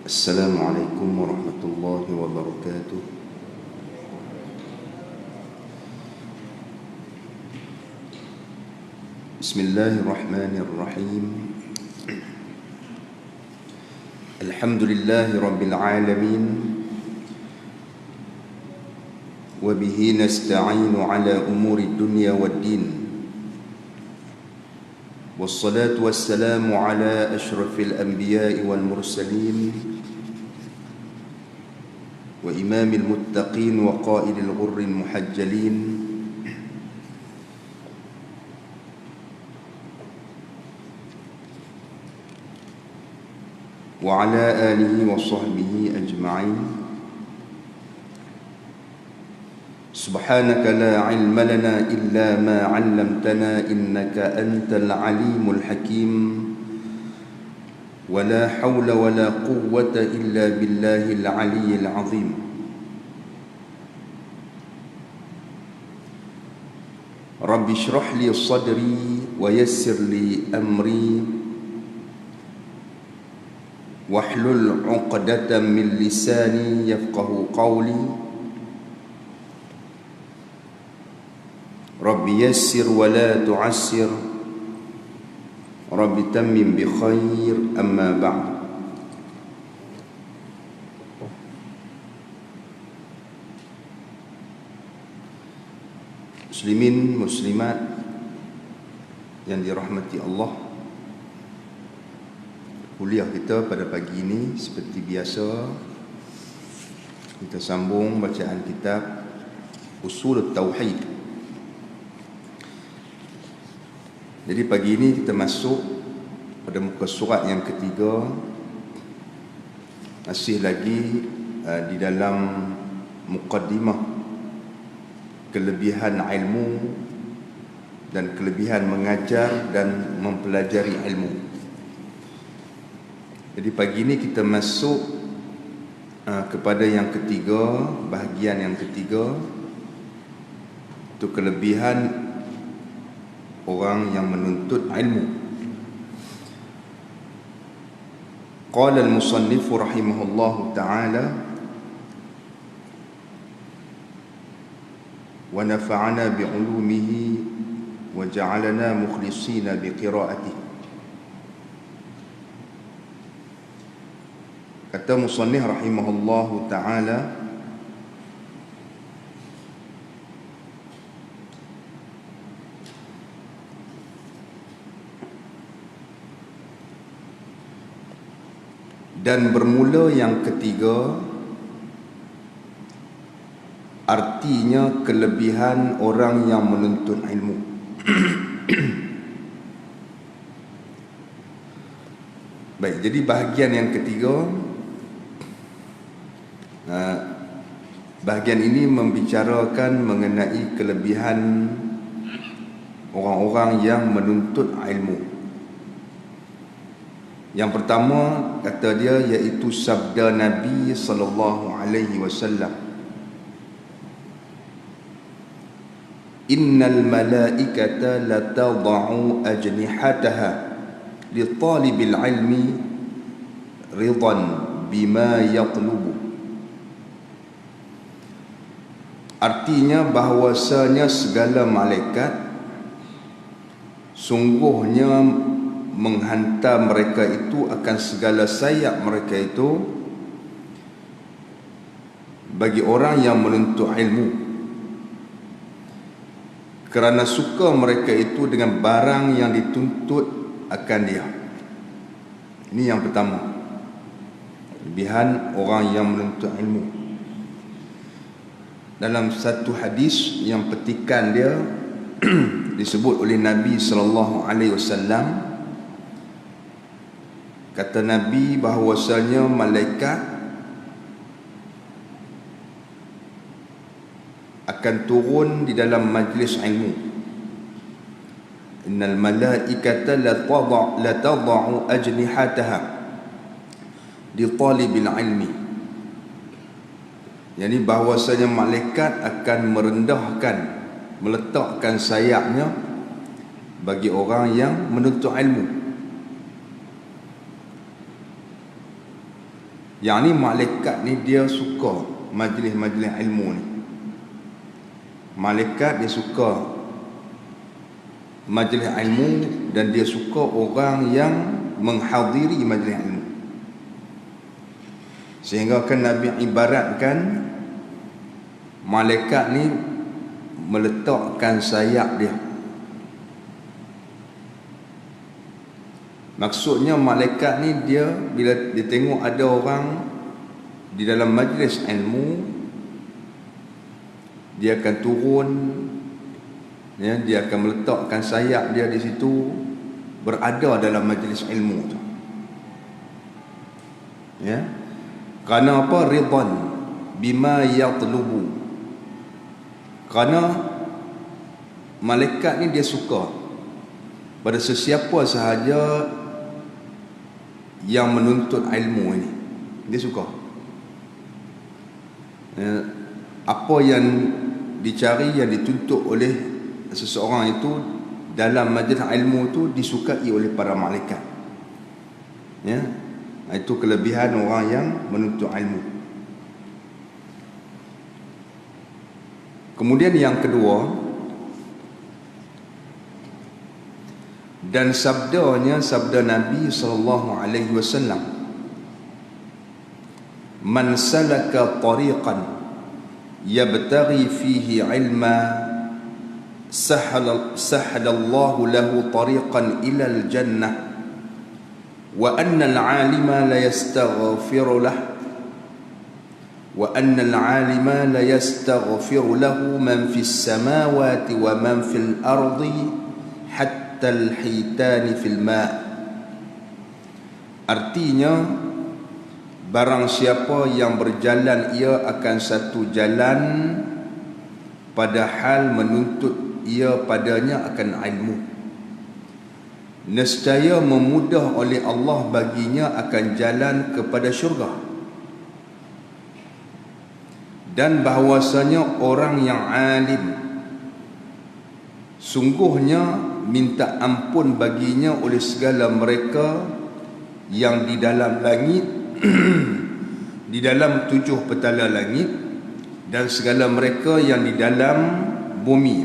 Assalamualaikum warahmatullahi wabarakatuh. Bismillahirrahmanirrahim. Alhamdulillahi rabbil alamin. Wa bihi nasta'inu ala umuri dunya waddin. والصلاة والسلام على أشرف الأنبياء والمرسلين وإمام المتقين وقائد الغر المحجلين وعلى آله وصحبه أجمعين. سبحانك لا علم لنا إلا ما علمتنا إنك أنت العليم الحكيم ولا حول ولا قوة إلا بالله العلي العظيم. رب اشرح لي صدري ويسر لي أمري واحلل عقدة من لساني يفقه قولي. Rabbi yassir wa la tu'assir, Rabbi tammim bi khair, amma ba'd. Muslimin, muslimat yang dirahmati Allah, kuliah kita pada pagi ini seperti biasa kita sambung bacaan kitab Usul Tauhid. Jadi pagi ini kita masuk pada muka surat yang ketiga, masih lagi di dalam muqaddimah kelebihan ilmu dan kelebihan mengajar dan mempelajari ilmu. Jadi pagi ini kita masuk kepada yang ketiga, bahagian yang ketiga, itu kelebihan orang yang menuntut ilmu. Qala al-musannif rahimahullahu ta'ala wa nafa'ana bi'ulumihi wa ja'alana mukhlisina biqira'atihi. Kata musannif rahimahullahu ta'ala, dan bermula yang ketiga, artinya kelebihan orang yang menuntut ilmu. Baik, jadi bahagian yang ketiga, bahagian ini membicarakan mengenai kelebihan orang-orang yang menuntut ilmu. Yang pertama kata dia iaitu sabda Nabi sallallahu alaihi wasallam, innal malaikata la tad'u ajnihataha li talibil ilmi ridan bima yatlubu. Artinya bahawasanya segala malaikat sungguhnya menghantar mereka itu akan segala sayap mereka itu bagi orang yang menuntut ilmu, kerana suka mereka itu dengan barang yang dituntut akan dia. Ini yang pertama, kelebihan orang yang menuntut ilmu. Dalam satu hadis yang petikan dia disebut oleh Nabi sallallahu alaihi wasallam, kata Nabi bahawasanya malaikat akan turun di dalam majlis ilmu. Innal malaikata la tad'u ajnihataha li talibil ilmi. Yani bahawasanya malaikat akan merendahkan, meletakkan sayapnya bagi orang yang menuntut ilmu. Yang ni malaikat ni dia suka majlis-majlis ilmu ni. Malaikat dia suka majlis ilmu dan dia suka orang yang menghadiri majlis ilmu. Sehingga kan Nabi ibaratkan malaikat ni meletakkan sayap dia. Maksudnya malaikat ni dia bila dia tengok ada orang di dalam majlis ilmu, dia akan turun, ya, dia akan meletakkan sayap dia di situ, berada dalam majlis ilmu tu. Ya. Kerana apa? Ridhan bima yatlubu. Kerana malaikat ni dia suka pada sesiapa sahaja yang menuntut ilmu ini. Dia suka. Apa yang dicari, yang dituntut oleh seseorang itu dalam majlis ilmu itu disukai oleh para malaikat. Ya. Itu kelebihan orang yang menuntut ilmu. Kemudian yang kedua, dan sabdanya sabda Nabi SAW, man salaka tariqan yabtaghi fihi ilma sahala Allahu lahu tariqan ila al-jannah wa anna al-alima la yastaghfiru lahu وأن العالم لا يستغفر له من في السماوات ومن في الأرض حتى الحيتان في الماء. Artinya, barang siapa yang berjalan ia akan satu jalan padahal menuntut ia padanya akan ilmu, nescaya memudah oleh Allah baginya akan jalan kepada syurga. Dan bahawasanya orang yang alim sungguhnya minta ampun baginya oleh segala mereka yang di dalam langit di dalam 7 petala langit, dan segala mereka yang di dalam bumi,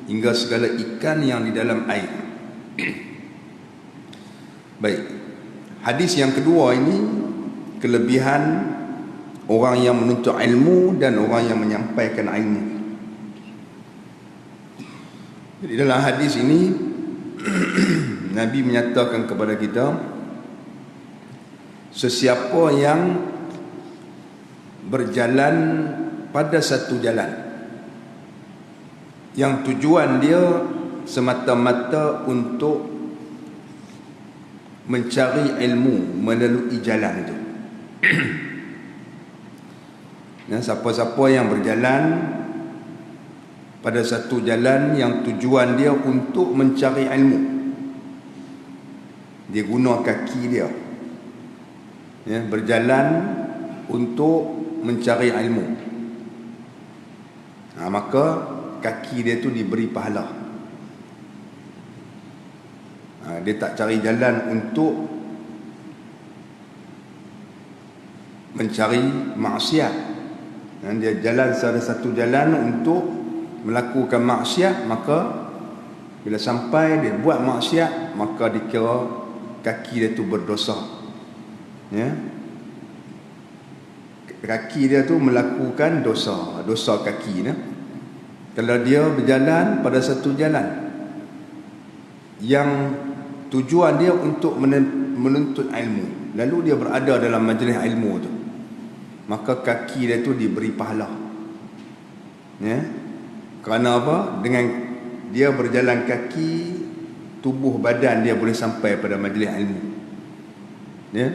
hingga segala ikan yang di dalam air. Baik, hadis yang kedua ini kelebihan orang yang menuntut ilmu dan orang yang menyampaikan ilmu. Jadi dalam hadis ini Nabi menyatakan kepada kita, sesiapa yang berjalan pada satu jalan yang tujuan dia semata-mata untuk mencari ilmu melalui jalan itu. Dan siapa-siapa yang berjalan pada satu jalan yang tujuan dia untuk mencari ilmu, dia guna kaki dia, ya, berjalan untuk mencari ilmu, maka kaki dia tu diberi pahala. Dia tak cari jalan untuk mencari maksiat, dan dia jalan salah satu jalan untuk melakukan maksiat, maka bila sampai dia buat maksiat, maka dikira kaki dia tu berdosa. Ya, kaki dia tu melakukan dosa kaki ni. Kalau dia berjalan pada satu jalan yang tujuan dia untuk menuntut ilmu, lalu dia berada dalam majlis ilmu tu, maka kaki dia tu diberi pahala. Ya. Kerana apa? Dengan dia berjalan kaki, tubuh badan dia boleh sampai pada majlis ilmu. Ya.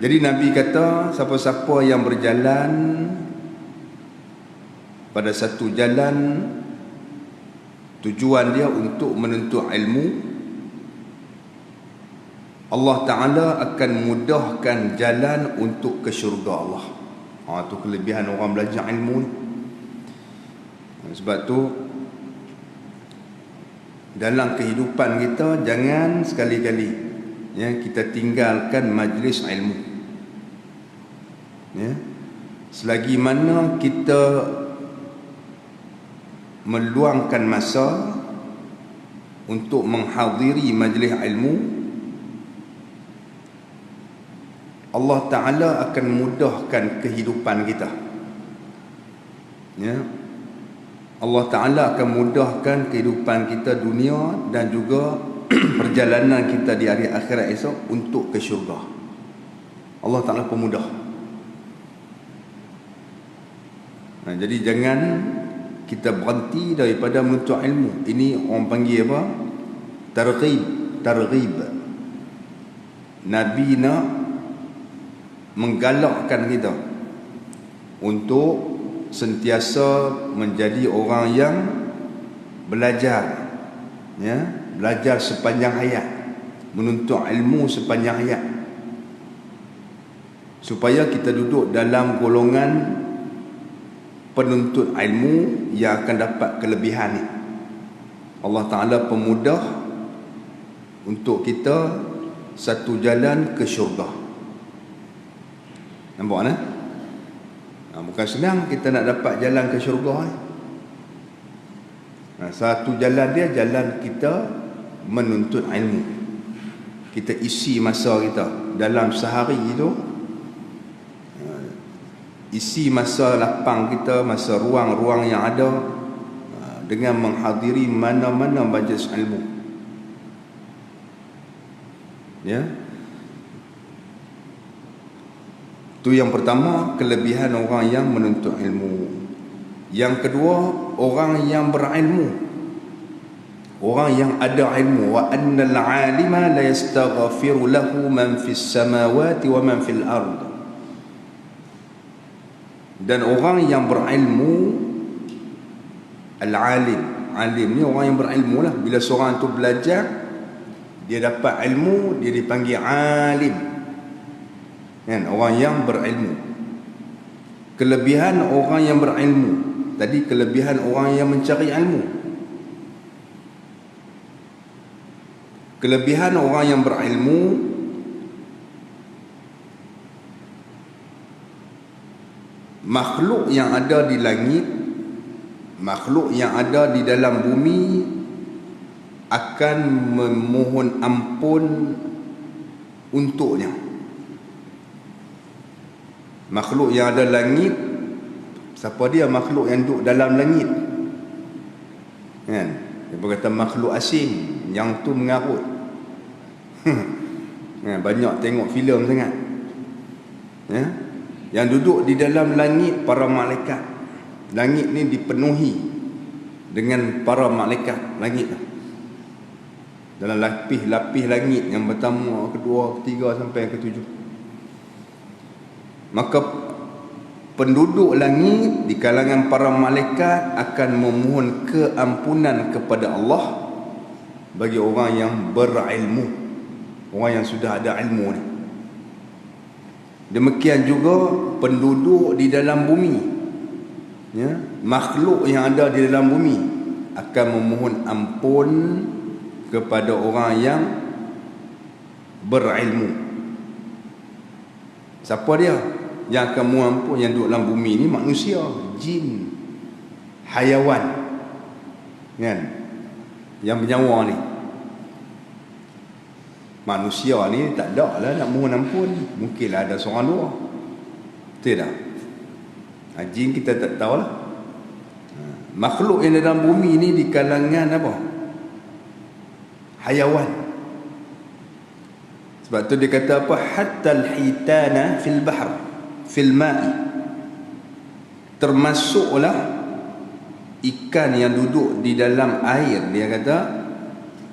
Jadi Nabi kata, siapa-siapa yang berjalan pada satu jalan tujuan dia untuk menuntut ilmu, Allah Ta'ala akan mudahkan jalan untuk ke syurga Allah. Itu kelebihan orang belajar ilmu ni. Sebab tu dalam kehidupan kita jangan sekali-kali ya, kita tinggalkan majlis ilmu. Ya, selagi mana kita meluangkan masa untuk menghadiri majlis ilmu, Allah Ta'ala akan mudahkan kehidupan kita. Ya, Allah Ta'ala akan mudahkan kehidupan kita dunia dan juga perjalanan kita di hari akhirat esok untuk ke syurga. Allah Ta'ala pemudah. Jadi jangan kita berhenti daripada menuntut ilmu. Ini orang panggil apa? Targhib. Nabi nak menggalakkan kita untuk sentiasa menjadi orang yang belajar, ya, belajar sepanjang hayat, menuntut ilmu sepanjang hayat, supaya kita duduk dalam golongan penuntut ilmu yang akan dapat kelebihan ni. Allah Ta'ala pemudah untuk kita satu jalan ke syurga. Nampak tak? Bukan senang kita nak dapat jalan ke syurga ni. Satu jalan dia, jalan kita menuntut ilmu. Kita isi masa kita dalam sehari itu, isi masa lapang kita, masa ruang-ruang yang ada, dengan menghadiri mana-mana majlis ilmu. Ya, itu yang pertama, kelebihan orang yang menuntut ilmu. Yang kedua, orang yang berilmu, orang yang ada ilmu. Wa annal 'alima la yastaghfiru lahu man fis samawati wa man fil ard. Dan orang yang berilmu, al-alim, alim ni orang yang berilmu lah. Bila seorang tu belajar, dia dapat ilmu, dia dipanggil alim, kan? Orang yang berilmu. Kelebihan orang yang berilmu, tadi kelebihan orang yang mencari ilmu. Kelebihan orang yang berilmu, makhluk yang ada di langit, makhluk yang ada di dalam bumi akan memohon ampun untuknya. Makhluk yang ada langit, siapa dia makhluk yang duduk dalam langit? Kan? Dia berkata makhluk asing yang tu mengarut. Banyak tengok filem sangat. Ya? Yang duduk di dalam langit, para malaikat. Langit ni dipenuhi dengan para malaikat langit. Dalam lapis-lapis langit yang pertama, kedua, ketiga sampai ketujuh. Maka penduduk langit di kalangan para malaikat akan memohon keampunan kepada Allah bagi orang yang berilmu, orang yang sudah ada ilmu ni. Demikian juga penduduk di dalam bumi, ya, makhluk yang ada di dalam bumi akan memohon ampun kepada orang yang berilmu. Siapa dia yang akan mohon ampun? Yang duduk dalam bumi ni manusia, jin, hayawan, kan, yang bernyawa ni. Manusia ni tak ada lah nak mohon ampun. Mungkinlah ada seorang luar, tidak. Jin kita tak tahulah. Makhluk yang dalam bumi ni di kalangan apa? Hayawan. Sebab tu dia kata apa? Hatta al-hitana fil bahr fil ma'i. Termasuklah ikan yang duduk di dalam air, dia kata,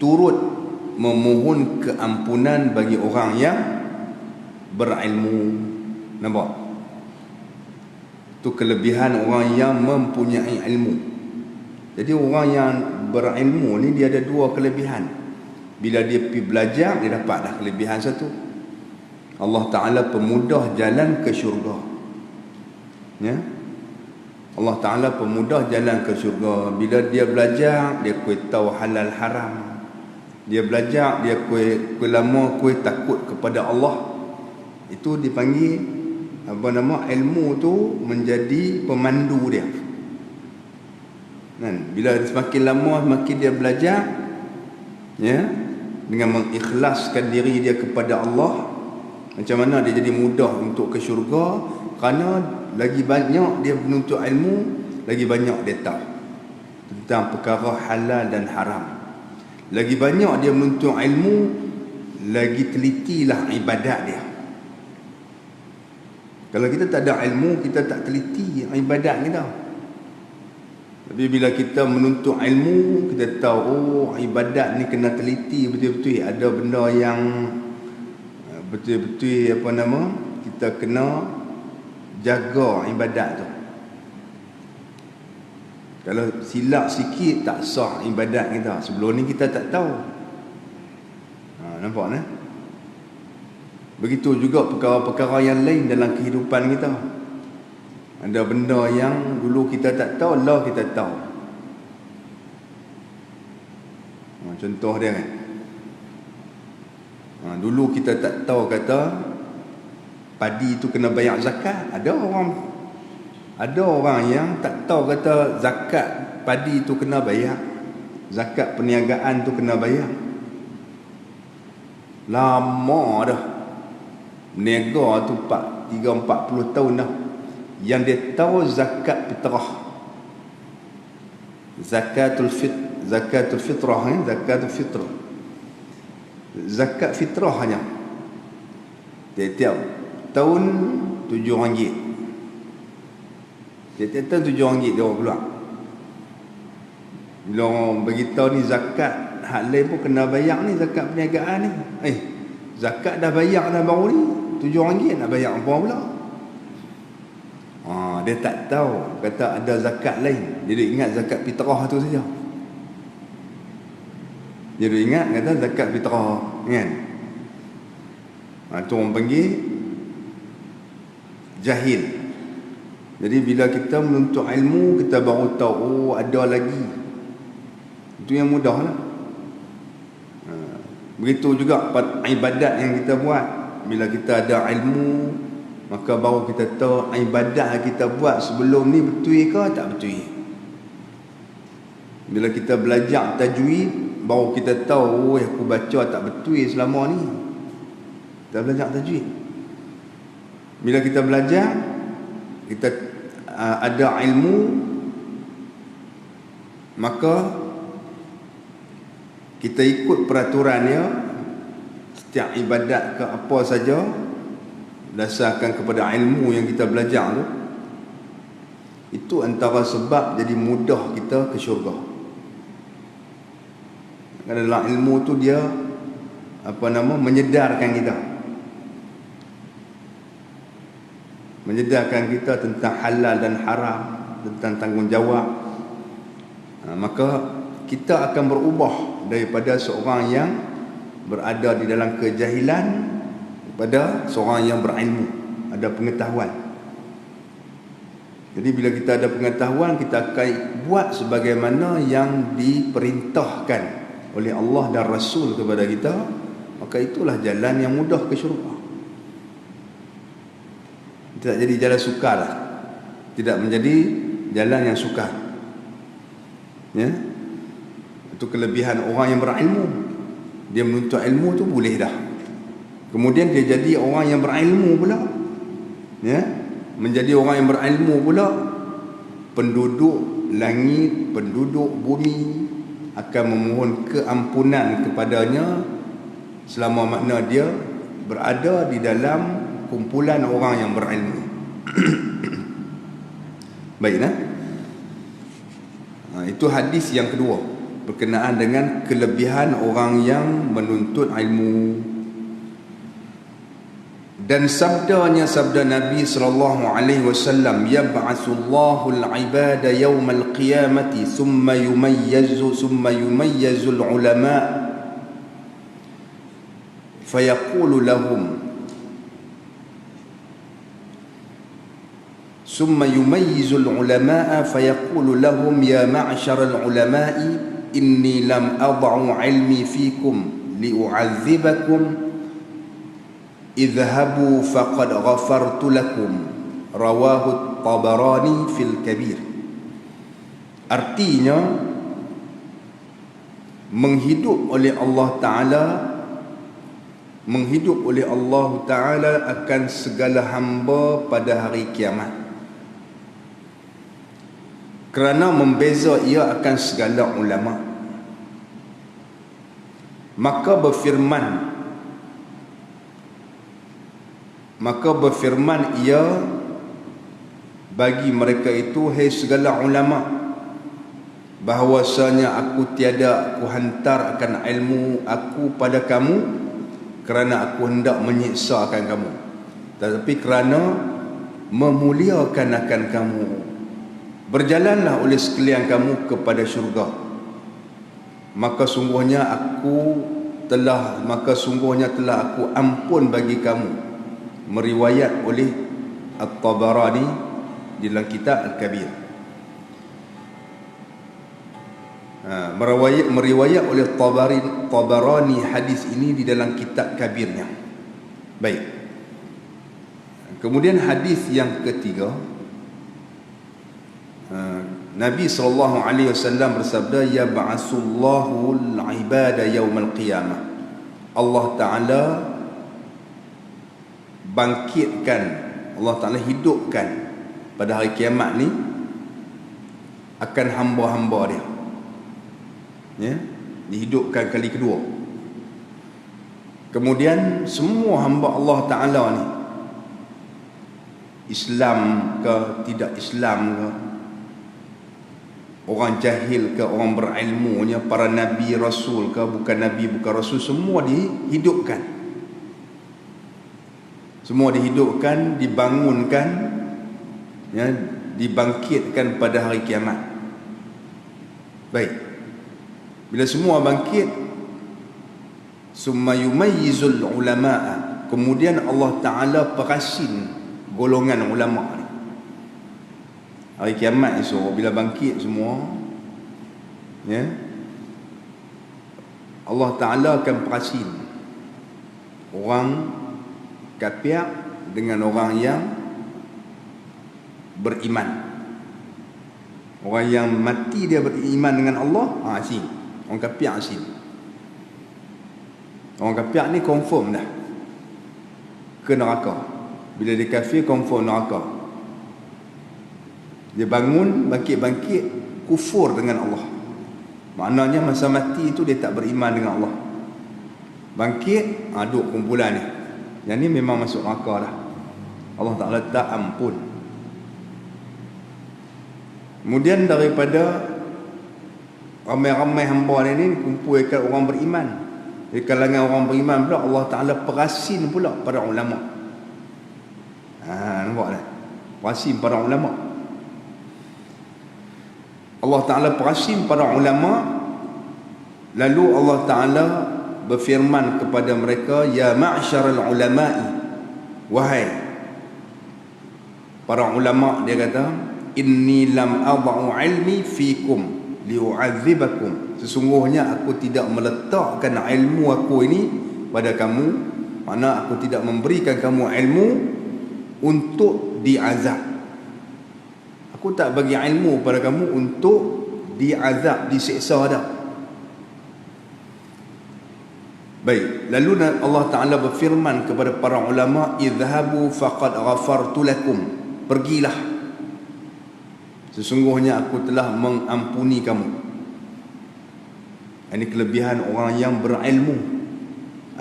turut memohon keampunan bagi orang yang berilmu. Nampak? Itu kelebihan orang yang mempunyai ilmu. Jadi orang yang berilmu ni dia ada dua kelebihan. Bila dia pergi belajar, dia dapat dah kelebihan satu. Allah Ta'ala pemudah jalan ke syurga. Ya? Allah Ta'ala pemudah jalan ke syurga. Bila dia belajar, dia tahu halal haram. Dia belajar, dia kuih lama, kuih takut kepada Allah. Itu dipanggil ilmu tu menjadi pemandu dia. Kan? Bila semakin lama semakin dia belajar, ya, dengan mengikhlaskan diri dia kepada Allah, macam mana dia jadi mudah untuk ke syurga, kerana lagi banyak dia menuntut ilmu, lagi banyak dia tahu tentang perkara halal dan haram. Lagi banyak dia menuntut ilmu, lagi telitilah ibadat dia. Kalau kita tak ada ilmu, kita tak teliti ibadat kita. Tapi bila kita menuntut ilmu, kita tahu, oh, ibadat ni kena teliti betul-betul. Ada benda yang betul-betul kita kena jaga ibadat tu. Kalau silap sikit tak sah ibadat kita. Sebelum ni kita tak tahu. Nampak tak? Begitu juga perkara-perkara yang lain dalam kehidupan kita. Ada benda yang dulu kita tak tahu, lah kita tahu. Contoh dia kan. Dulu kita tak tahu kata padi tu kena bayar zakat. Ada orang yang tak tahu kata zakat padi tu kena bayar. Zakat perniagaan tu kena bayar. Lama dah. Berniaga tu 30-40 tahun dah. Yang dia tahu zakat fitrah. Zakatul fitrah, zakatul fitrah. Zakat fitrah hanya tiap-tiap tahun RM7. Tiap-tiap tahun RM7 dia orang keluar. Bila orang beritahu ni zakat hak lain pun kena bayar ni, zakat perniagaan ni. Zakat dah bayar dah baru ni, RM7 nak bayar apa pula? Dia tak tahu kata ada zakat lain. Jadi ingat zakat fitrah tu saja. Jadi ingat kata zakat fitrah, kan? Itu orang panggil jahil. Jadi bila kita menuntut ilmu, kita baru tahu, oh, ada lagi. Itu yang mudah lah. Begitu juga ibadat yang kita buat. Bila kita ada ilmu, maka baru kita tahu ibadat yang kita buat sebelum ni betul ke tak betul. Bila kita belajar tajwid, baru kita tahu, aku baca tak betul selama ni. Kita belajar tajwid. Bila kita belajar, kita ada ilmu, maka kita ikut peraturannya. Setiap ibadat ke apa saja berdasarkan kepada ilmu yang kita belajar tu, itu antara sebab jadi mudah kita ke syurga. Kerana dalam ilmu tu dia menyedarkan kita. Menyedarkan kita tentang halal dan haram, tentang tanggungjawab. Maka kita akan berubah daripada seorang yang berada di dalam kejahilan kepada seorang yang berilmu, ada pengetahuan. Jadi bila kita ada pengetahuan, kita akan buat sebagaimana yang diperintahkan oleh Allah dan Rasul kepada kita, maka itulah jalan yang mudah ke syurga. Tidak jadi jalan sukar lah. Tidak menjadi jalan yang sukar. Ya? Itu kelebihan orang yang berilmu. Dia menuntut ilmu tu boleh dah. Kemudian dia jadi orang yang berilmu pula. Ya? Menjadi orang yang berilmu pula, penduduk langit, penduduk bumi akan memohon keampunan kepadanya selama makna dia berada di dalam kumpulan orang yang berilmu. Baiklah. Itu hadis yang kedua berkenaan dengan kelebihan orang yang menuntut ilmu. Dan sabdanya sabda Nabi sallallahu alaihi wasallam, yab'atsullahu al-ibada yawmal qiyamati thumma yumayyizu al-ulama fayaqulu lahum ثم يميز العلماء فيقول لهم يا معشر العلماء inni lam ad'u ilmi fikum li'u'adzibakum idhabu faqad ghafartu lakum. Rawahu Tabarani fil Kabir. Artinya, menghidup oleh Allah Ta'ala akan segala hamba pada hari kiamat, kerana membeza ia akan segala ulama. Maka berfirman ia bagi mereka itu, hai segala ulama, bahawasanya aku tiada aku hantar akan ilmu aku pada kamu kerana aku hendak menyiksakan kamu, tetapi kerana memuliakan akan kamu. Berjalanlah oleh sekalian kamu kepada syurga. Maka sungguhnya telah aku ampun bagi kamu. Meriwayat oleh At-Tabarani di dalam kitab Al-Kabir. Meriwayat oleh Tabarani hadis ini di dalam kitab Kabirnya. Baik. Kemudian hadis yang ketiga, Nabi SAW bersabda, ya ba'asullahu al-ibada yawmal qiyamah. Allah Ta'ala bangkitkan, Allah Ta'ala hidupkan pada hari kiamat ni akan hamba-hamba dia, ya, dihidupkan kali kedua. Kemudian semua hamba Allah Ta'ala ni, Islam ke tidak Islam ke, orang jahil ke orang berilmunya, para nabi rasul ke bukan nabi bukan rasul, semua dihidupkan. Semua dihidupkan, dibangunkan, ya, dibangkitkan pada hari kiamat. Baik. Bila semua bangkit, summa yumayyizul ulama'a, kemudian Allah Ta'ala perasin golongan ulama ni. Hari kiamat esok bila bangkit semua, ya, Allah Ta'ala akan perasin orang kafir dengan orang yang beriman. Orang yang mati dia beriman dengan Allah, asin. Orang kafir asin. Orang kafir ni confirm dah ke neraka. Bila dia kafir, confirm neraka. Dia bangun, bangkit-bangkit, kufur dengan Allah. Maknanya masa mati itu dia tak beriman dengan Allah. Bangkit, duk kumpulan ni. Yang ni memang masuk neraka dah. Allah Ta'ala tak ampun. Kemudian daripada ramai-ramai hamba ni kumpulkan orang beriman. Di kalangan orang beriman pula Allah Ta'ala perasin pula para ulama. Nampak tak? Perasin para ulama. Allah Ta'ala perasin para ulama. Lalu Allah Ta'ala berfirman kepada mereka, ya ma'syaral ulama'i, wahai para ulama, dia kata, inni lam ad'u ilmi fikum li'u'adzibakum, sesungguhnya aku tidak meletakkan ilmu aku ini pada kamu, makna aku tidak memberikan kamu ilmu untuk diazab. Aku tak bagi ilmu pada kamu untuk diazab, disiksa dah. Baik, lalu Allah Ta'ala berfirman kepada para ulama, idhabu faqad ghafartu lakum, pergilah, sesungguhnya aku telah mengampuni kamu. Ini kelebihan orang yang berilmu.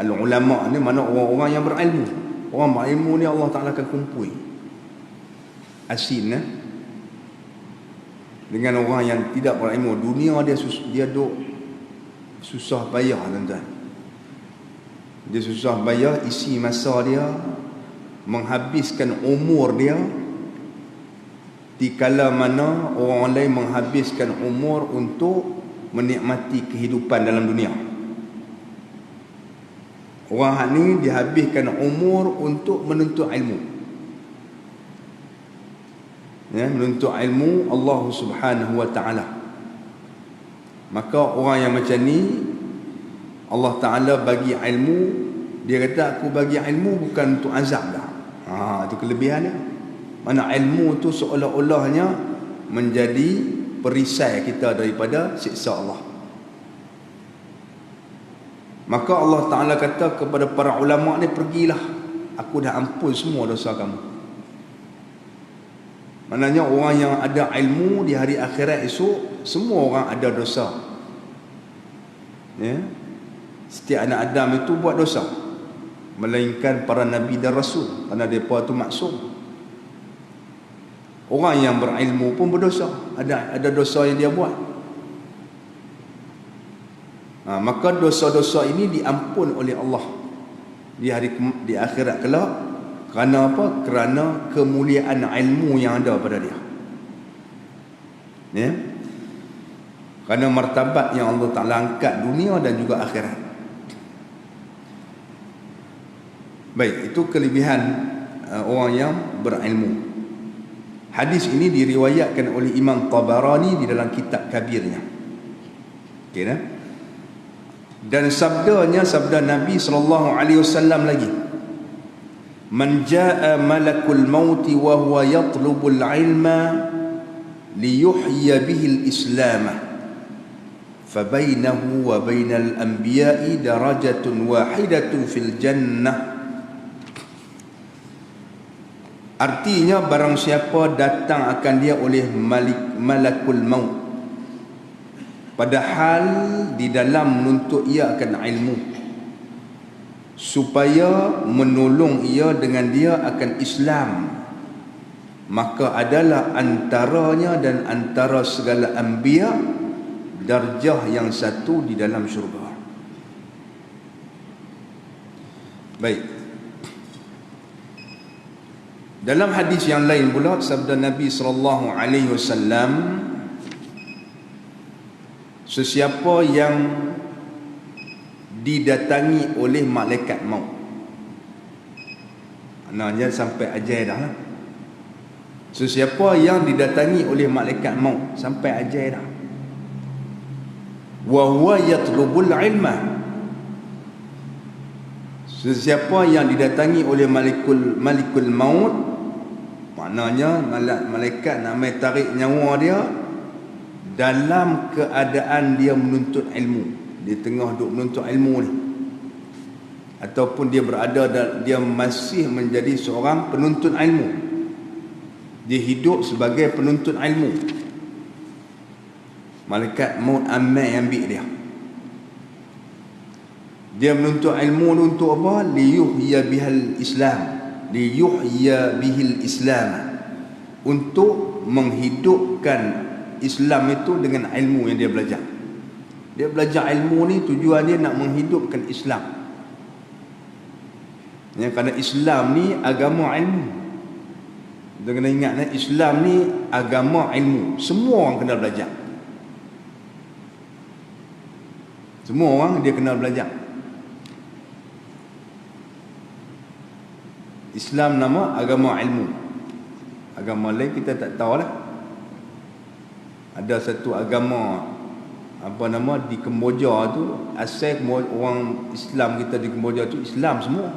Al-ulama ni mana orang-orang yang berilmu. Orang berilmu ni Allah Ta'ala akan kumpul asin, dengan orang yang tidak berilmu. Dunia dia duk susah payah, tuan-tuan. Dia susah bayar, isi masa dia, menghabiskan umur dia di kala mana orang lain menghabiskan umur untuk menikmati kehidupan dalam dunia. Orang ni dihabiskan umur untuk menuntut ilmu, ya, menuntut ilmu Allah Subhanahu wa ta'ala. Maka orang yang macam ni Allah Ta'ala bagi ilmu, dia kata aku bagi ilmu bukan untuk azab dah. Itu kelebihan dia. Mana ilmu tu seolah-olahnya menjadi perisai kita daripada siksa Allah. Maka Allah Ta'ala kata kepada para ulama ni, pergilah, aku dah ampun semua dosa kamu. Maknanya orang yang ada ilmu di hari akhirat esok, semua orang ada dosa. Ya? Setiap anak Adam itu buat dosa, melainkan para Nabi dan Rasul, kerana mereka itu maksum. Orang yang berilmu pun berdosa, ada dosa yang dia buat. Maka dosa-dosa ini diampun oleh Allah di akhirat kelak. Kerana apa? Kerana kemuliaan ilmu yang ada pada dia. Ya? Kerana martabat yang Allah Ta'ala angkat dunia dan juga akhirat. Baik, itu kelebihan orang yang berilmu. Hadis ini diriwayatkan oleh Imam Tabarani di dalam kitab kabirnya. Okey dah? Dan sabda Nabi SAW lagi, man jaa malakul maut wa huwa yatlubul ilma liyuhyiya bihi al-islam fabainahu wa bainal anbiya'i darajatun wahidatun fil jannah. Artinya barang siapa datang akan dia oleh malakul maut, padahal di dalam menuntut ia akan ilmu, supaya menolong ia dengan dia akan Islam, maka adalah antaranya dan antara segala anbiya darjah yang satu di dalam syurga. Baik, dalam hadis yang lain pula sabda Nabi SAW, sesiapa yang didatangi oleh malaikat maut, maknanya sampai ajal dah lah. Sesiapa yang didatangi oleh malaikat maut sampai ajal dah, wa huwa yatlubul ilma, sesiapa yang didatangi oleh malikul maut, maknanya malaikat nak mai tarik nyawa dia dalam keadaan dia menuntut ilmu, di tengah duk menuntut ilmu ni, ataupun dia berada dia masih menjadi seorang penuntut ilmu, dia hidup sebagai penuntut ilmu, malaikat maut amai ambil dia menuntut ilmu ni untuk apa? Liyuhyiya bihal Islam, liyuhyiya bihil Islam, untuk menghidupkan Islam itu dengan ilmu yang dia belajar. Dia belajar ilmu ni tujuan dia nak menghidupkan Islam. Ya, kerana Islam ni agama ilmu. Kita kena ingat, Islam ni agama ilmu. Semua orang kena belajar. Semua orang dia kena belajar. Islam nama agama ilmu. Agama lain kita tak tahulah. Ada satu agama di Kemboja tu, asal orang Islam kita di Kemboja tu Islam semua.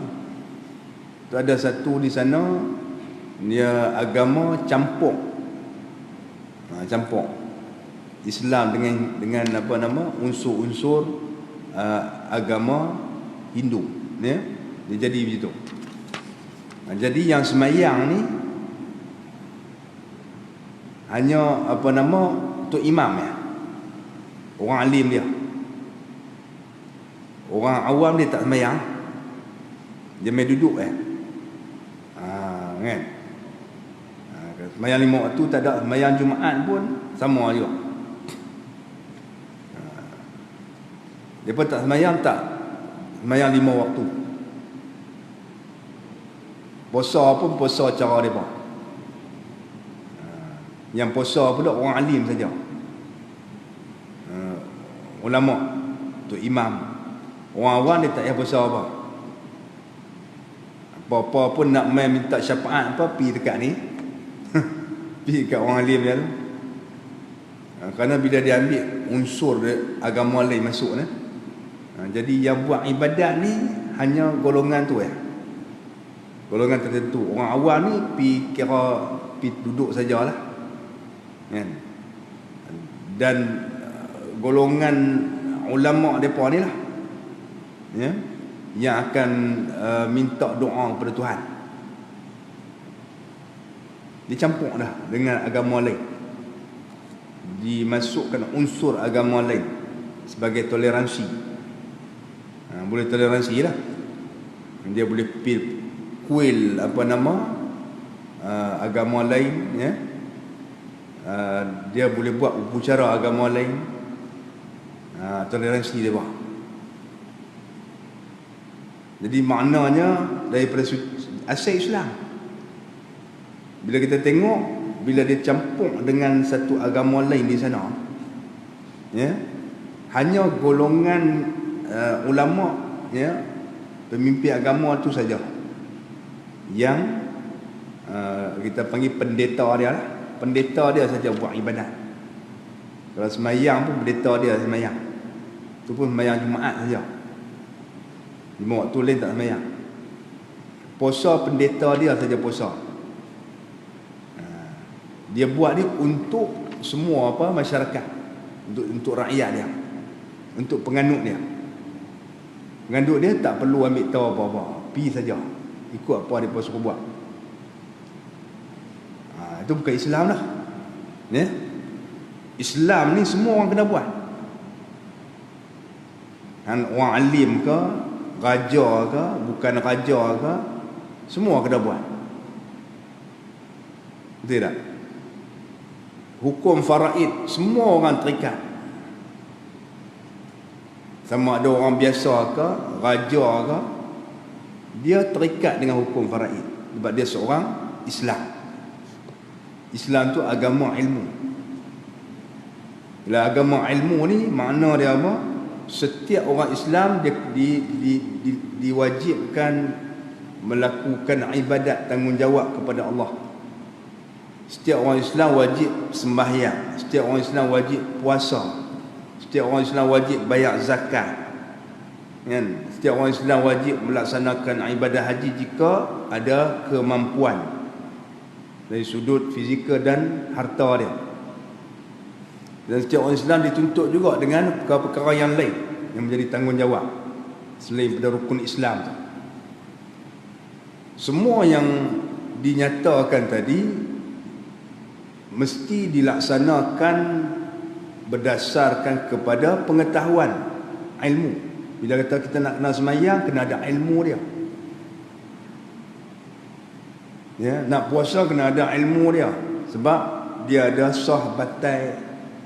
Tu ada satu di sana, dia agama campur. Campur Islam dengan unsur-unsur agama Hindu, ya. Dia jadi begitu. Jadi yang semayang ni hanya untuk imam ya, orang alim dia. Orang awam dia tak semayang, dia main duduk kan. Semayang 5 waktu tak ada, semayang Jumaat pun sama juga. Dia pun tak semayang, semayang 5 waktu. Puasa pun puasa cara dia pun. Yang puasa pula orang alim saja, ulama, tu imam. Orang awam dia tak payah puasa apa. Apa-apa pun nak main minta syafaat apa, pergi dekat ni pergi dekat orang alim dia tu. Kerana bila dia ambil unsur agama lain masuk ni, jadi yang buat ibadat ni hanya golongan tu ya. Golongan tertentu. Orang awam ni pi duduk sajalah. Kan? Dan golongan ulama depa ni lah, ya, yang akan minta doa kepada Tuhan. Dicampur dah dengan agama lain, dimasukkan unsur agama lain sebagai toleransi. Boleh toleransi lah. Dia boleh kuil agama lain, ya. Dia boleh buat upacara agama lain. Toleransi dia buat. Jadi maknanya daripada asal Islam, bila kita tengok, bila dia campur dengan satu agama lain di sana, ya, hanya golongan ulama, ya, pemimpin agama tu saja yang kita panggil pendeta dia lah. Pendeta dia saja buat ibadat. Kalau semayang pun pendeta dia semayang. Itu pun semayang Jumaat saja. 5 waktu lain tak semayang. Puasa pendeta dia saja puasa. Dia buat ni untuk semua masyarakat, untuk rakyat dia, untuk penganut dia. Penganut dia tak perlu ambil tahu apa-apa, pi saja, ikut apa dia suruh buat. Itu bukan Islam lah, ya. Islam ni semua orang kena buat. Orang alim ke, raja ke, bukan raja ke, semua kena buat. Betul tak? Hukum faraid, semua orang terikat. Sama ada orang biasa ke, raja ke, dia terikat dengan hukum faraid sebab dia seorang Islam. Islam tu agama ilmu. Bila agama ilmu ni, makna dia apa? Setiap orang Islam dia diwajibkan melakukan ibadat tanggungjawab kepada Allah. Setiap orang Islam wajib sembahyang, setiap orang Islam wajib puasa, setiap orang Islam wajib bayar zakat, kan? Setiap orang Islam wajib melaksanakan ibadah haji jika ada kemampuan dari sudut fizikal dan harta dia. Dan setiap orang Islam dituntut juga dengan perkara-perkara yang lain yang menjadi tanggungjawab selain pada rukun Islam. Semua yang dinyatakan tadi mesti dilaksanakan berdasarkan kepada pengetahuan, ilmu. Bila kata kita nak kenal semayang, kena ada ilmu dia. Ya, nak puasa kena ada ilmu dia, sebab dia ada sah batal,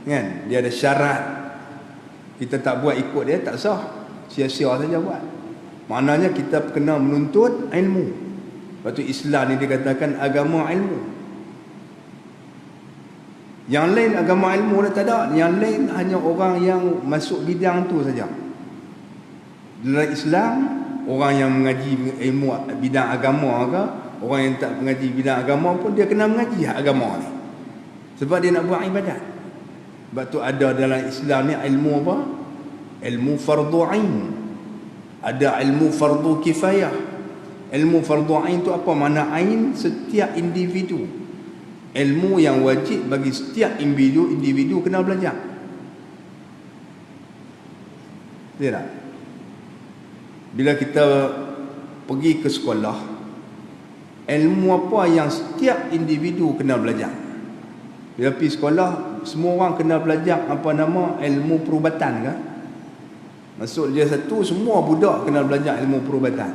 kan? Dia ada syarat. Kita tak buat ikut dia tak sah, sia-sia saja buat. Maknanya kita kena menuntut ilmu. Lepas tu Islam ni dikatakan agama ilmu. Yang lain agama ilmu dah tak ada. Yang lain hanya orang yang masuk bidang tu saja. Dalam Islam, orang yang mengaji ilmu bidang agama ke, orang yang tak mengaji bidang agama pun dia kena mengaji agama ni, sebab dia nak buat ibadat. Sebab tu ada dalam Islam ni ilmu apa? Ilmu fardu ain. Ada ilmu fardu kifayah. Ilmu fardu ain tu apa makna ain? Setiap individu. Ilmu yang wajib bagi setiap individu kena belajar. Betul tak? Bila kita pergi ke sekolah, ilmu apa yang setiap individu kena belajar? Bila pergi sekolah, semua orang kena belajar apa nama ilmu perubatan kan? Masuk dia satu, semua budak kena belajar ilmu perubatan.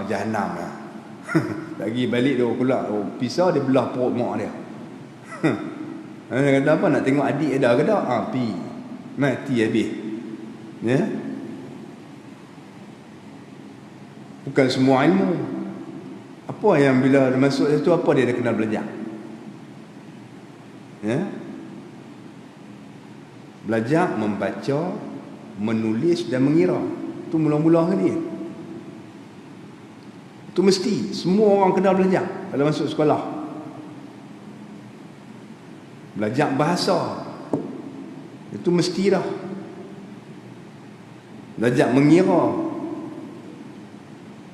Jahanam lah. Lagi balik dia pula pisau dia belah perut mak dia. Dia kata apa, nak tengok adik ada ke tak? Pi mati habis. Ya. Bukan semua ilmu. Apa yang bila dia masuk situ, apa dia kena belajar? Ya. Belajar membaca, menulis dan mengira. Itu mula-mula ke dia. Itu mesti semua orang kena belajar kalau masuk sekolah. Belajar bahasa. Itu mesti dah. Belajar mengira.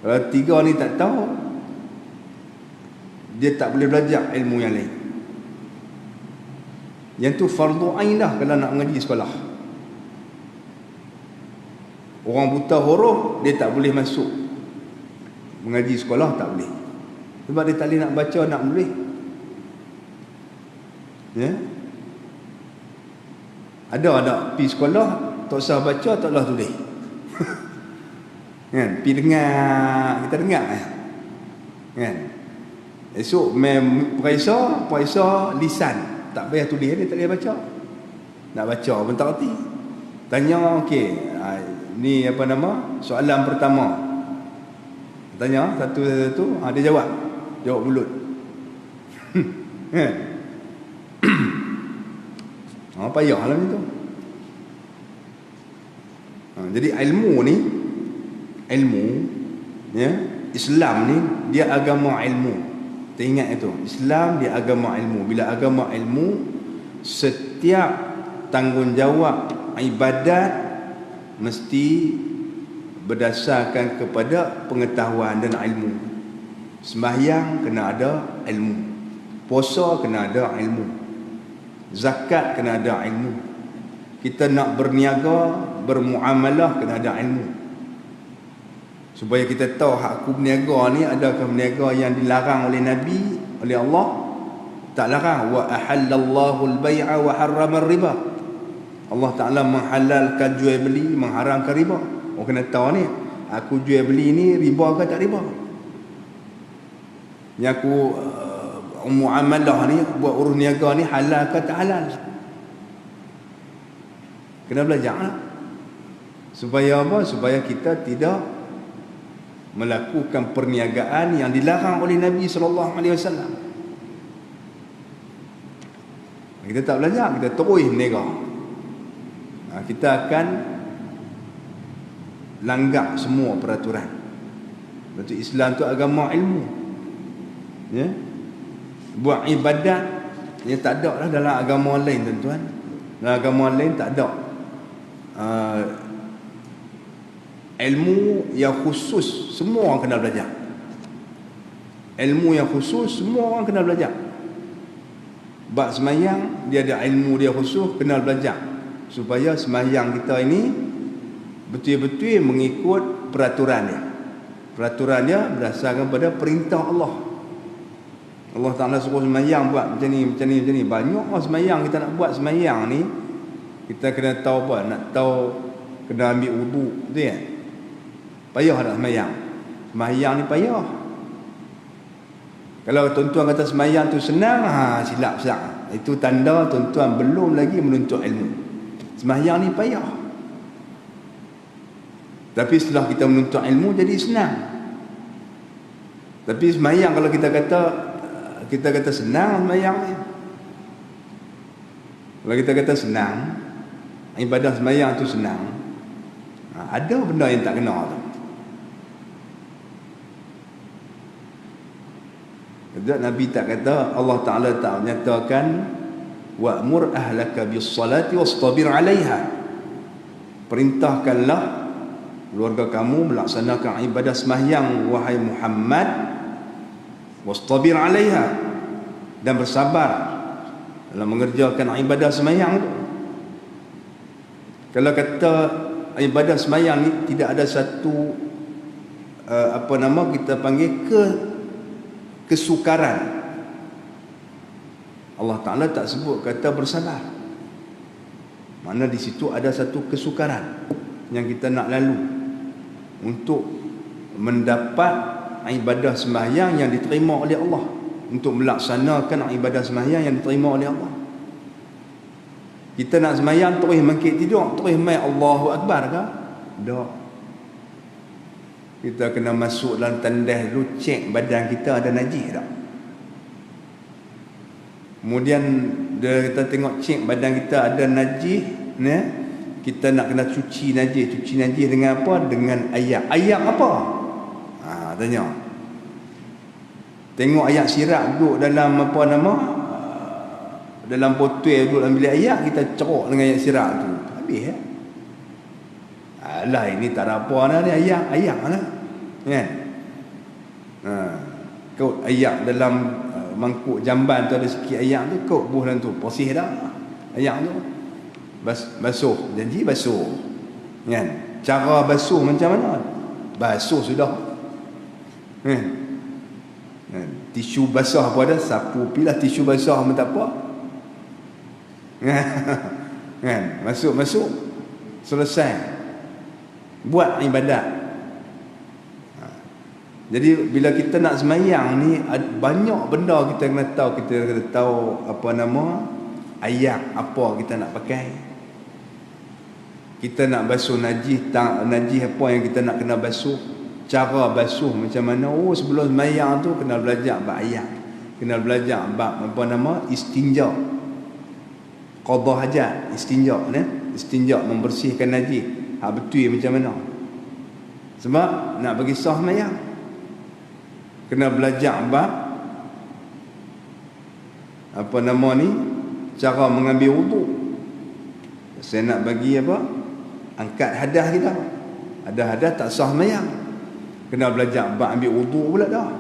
Kalau 3 ni tak tahu, dia tak boleh belajar ilmu yang lain. Yang tu fardu ain dah kalau nak mengaji sekolah. Orang buta huruf, dia tak boleh masuk mengaji sekolah, tak boleh. Sebab dia tak boleh nak baca, nak boleh. Ya? Ada pergi sekolah, tak usah baca, tak usah tulis. Kan? Pergi dengar, kita dengar. Kan? Esok periksa lisan, tak payah tulis, dia tak payah baca. Nak baca pun tak erti. Tanya, okey, ni apa nama? Soalan pertama. Tanya satu-satu, dia jawab mulut. Kan? Payahlah macam tu. Jadi ilmu, ya, Islam ni dia agama ilmu. Kita ingat itu. Islam dia agama ilmu. Bila agama ilmu, setiap tanggungjawab ibadat mesti berdasarkan kepada pengetahuan dan ilmu. Sembahyang kena ada ilmu. Puasa kena ada ilmu. Zakat kena ada ilmu. Kita nak berniaga, bermuamalah kena ada ilmu. Supaya kita tahu hak aku berniaga ni, adakah berniaga yang dilarang oleh Nabi, oleh Allah? Tak larang. Wa ahallallahu al-bai'a wa harrama ar-riba. Allah Ta'ala menghalalkan jual beli, mengharamkan riba. Orang kena tahu ni, aku jual beli ni riba ke tak riba? Yang aku muamalah ni, buat urus niaga ni halal ke tak halal? Kena belajar lah. Supaya apa? Supaya kita tidak melakukan perniagaan yang dilarang oleh Nabi SAW. Kita tak belajar, kita terus berniaga. Kita akan langgar semua peraturan. Sebab Islam tu agama ilmu. Ya? Buat ibadat yang tak ada lah dalam agama lain, tuan-tuan. Dalam agama lain tak ada ilmu yang khusus. Semua orang kena belajar. Ilmu yang khusus semua orang kena belajar. Bab semayang, dia ada ilmu dia khusus, kena belajar. Supaya semayang kita ini betul-betul mengikut peraturan dia. Peraturan dia berdasarkan pada perintah Allah. Allah Ta'ala suruh semayang buat macam ni. Banyak lah semayang kita nak buat. Semayang ni kita kena tahu apa? Nak tahu kena ambil wudu, betul kan? Payah nak semayang. Semayang ni payah. Kalau tuan-tuan kata semayang tu senang, silap besar. Itu tanda tuan-tuan belum lagi menuntut ilmu. Semayang ni payah. Tapi setelah kita menuntut ilmu jadi senang. Tapi semayang kalau kita kata senang semayang ni. Kalau kita kata senang, ibadah semayang tu senang, ada benda yang tak kena tu. Nabi tak kata, Allah Ta'ala tak menyatakan wa'mur ahlaka bis-salati wastabir 'alaiha. Perintahkanlah keluarga kamu melaksanakan ibadah sembahyang wahai Muhammad, wastabir 'alaiha, dan bersabar dalam mengerjakan ibadah sembahyang itu. Kalau kata ibadah sembahyang ni tidak ada satu kita panggil kesukaran. Allah Ta'ala tak sebut kata bersabar. Mana di situ ada satu kesukaran yang kita nak lalu untuk mendapat ibadah sembahyang yang diterima oleh Allah, untuk melaksanakan ibadah sembahyang yang diterima oleh Allah. Kita nak sembahyang terus mangkit tidur, terus mai Allahu Akbar ke? Tak. Kita kena masuk dalam tandas dulu, cek badan kita ada najis tak. Kemudian kita tengok cek badan kita ada najis, kita nak kena cuci najis. Cuci najis dengan apa? Dengan ayak. Ayak apa? Tanya. Tengok ayat sirap duduk dalam dalam potoi duduk dalam bilik ayat, kita cerok dengan ayat sirat tu, habis ya. Alah, ini tak ada apa dah ni, ayat lah kan. Kau ayat dalam mangkuk jamban tu ada sikit ayat tu, kau buh dalam tu, posih dah ayat tu. Basuh, janji basuh kan. Cara basuh macam mana? Basuh sudah kan. Tisu basah apa ada, sapu pilah tisu basah pun tak apa kan. Masuk selesai buat ibadat. Jadi bila kita nak semayang ni, banyak benda kita kena tahu. Kita kena tahu apa nama ayat apa kita nak pakai. Kita nak basuh najis apa yang kita nak kena basuh, cara basuh macam mana. Sebelum semayang tu kena belajar bab ayat, kena belajar bab apa nama istinja, qada hajat, istinja membersihkan najis betul macam mana. Sebab nak bagi sah semayang kena belajar bab apa nama ni, cara mengambil wuduk. Saya nak bagi apa, angkat hadas kita, ada hadas tak sah semayang, kena belajar bab ambil wuduk pula dah.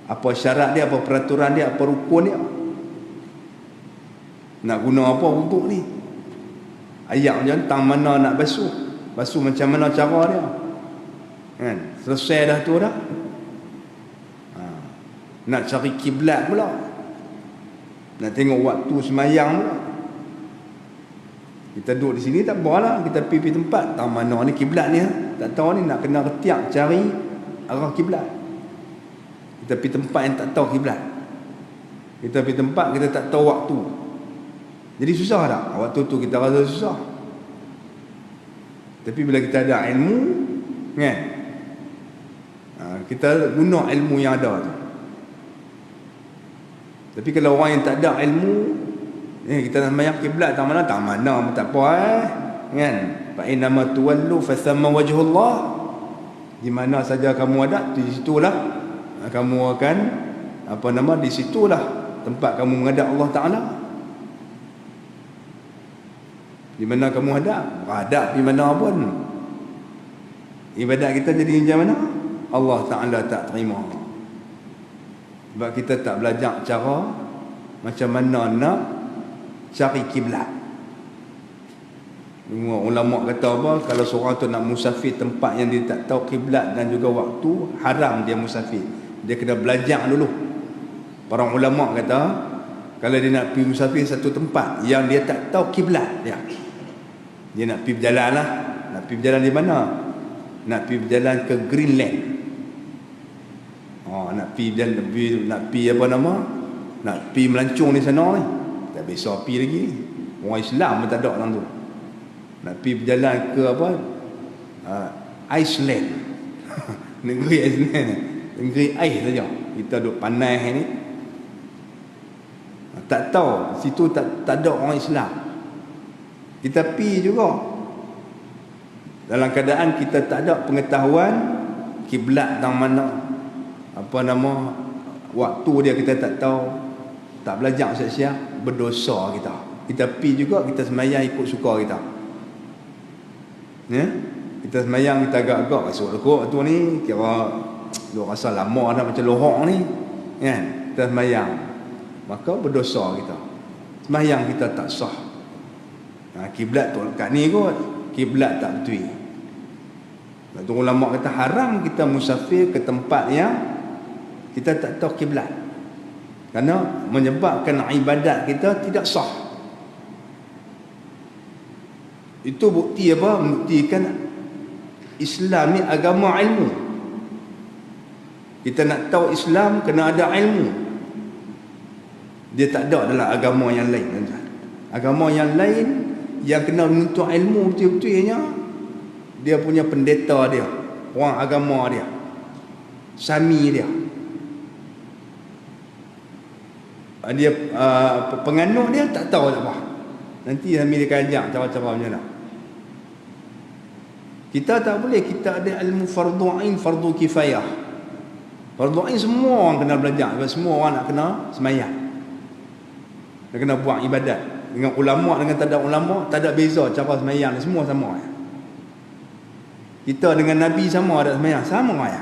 Apa syarat dia, apa peraturan dia, apa rukun dia, nak guna apa wuduk ni. Ayat macam tang mana nak basuh macam mana cara dia kan. Selesai dah tu dah, nak cari kiblat pula, nak tengok waktu semayang pula. Kita duduk di sini tak apalah, kita pergi tempat tak mana ni kiblat ni, tak tahu ni, nak kena ketiak cari arah kiblat. Kita pergi tempat yang tak tahu kiblat, kita pergi tempat kita tak tahu waktu, jadi susah tak? Waktu tu kita rasa susah. Tapi bila kita ada ilmu kan, kita guna ilmu yang ada tu. Tapi kalau orang yang tak ada ilmu, kita nak sembahyang kiblat tak mana pun tak apa kan. Fa inna ma tuwallu fa thamma wajhullah. Di mana saja kamu ada, di situlah kamu akan apa nama, di situlah tempat kamu menghadap Allah Taala. Di mana kamu hadap di mana pun, ibadat kita jadi macam mana, Allah Taala tak terima. Sebab kita tak belajar cara macam mana nak cari kiblat. Ulama kata apa, kalau seorang tu nak musafir tempat yang dia tak tahu kiblat dan juga waktu, haram dia musafir. Dia kena belajar dulu. Para ulama kata, kalau dia nak pergi musafir satu tempat yang dia tak tahu kiblat dia nak pergi berjalan lah. Nak pergi berjalan di mana? Nak pergi berjalan ke Greenland. Nak pergi apa nama, nak pergi melancong di sana ni, tak biasa pergi lagi ni. Orang Islam pun tak ada orang tu. Nak pergi berjalan ke apa, Iceland negeri Iceland, negeri ais saja. Kita duduk panas ni, tak tahu situ tak ada orang Islam. Kita pergi juga dalam keadaan kita tak ada pengetahuan kiblat tang mana, apa nama, waktu dia kita tak tahu, tak belajar siap-siap, berdosa kita. Kita pergi juga, kita semayang ikut suka kita ya. Kita semayang, kita agak-agak masuk waktu ni, kira lu rasa lama dah macam lohok ni kan. Kita semayang, maka berdosa kita, semayang kita tak sah. Kiblat tu kat ni kot, kiblat tak betul. Lepas tu ulama kata haram kita musafir ke tempat yang kita tak tahu kiblat, kerana menyebabkan ibadat kita tidak sah. Itu bukti apa? Membuktikan Islam ni agama ilmu. Kita nak tahu Islam kena ada ilmu. Dia tak ada dalam agama yang lain. Agama yang lain yang kena menuntut ilmu betul-betulnya, dia punya pendeta dia, orang agama dia, sami dia, penganut dia tak tahu tak apa. Nanti sami dia kajak cara-cara macam mana. Kita tak boleh, kita ada ilmu fardu ain, fardu kifayah. Fardu ain semua orang kena belajar, sebab semua orang nak kena semayang. Dia kena buat ibadat. Dengan ulama dengan tak ada ulama, tak ada beza cara sembahyang, semua sama. Kita dengan Nabi sama ada sembahyang, sama ya.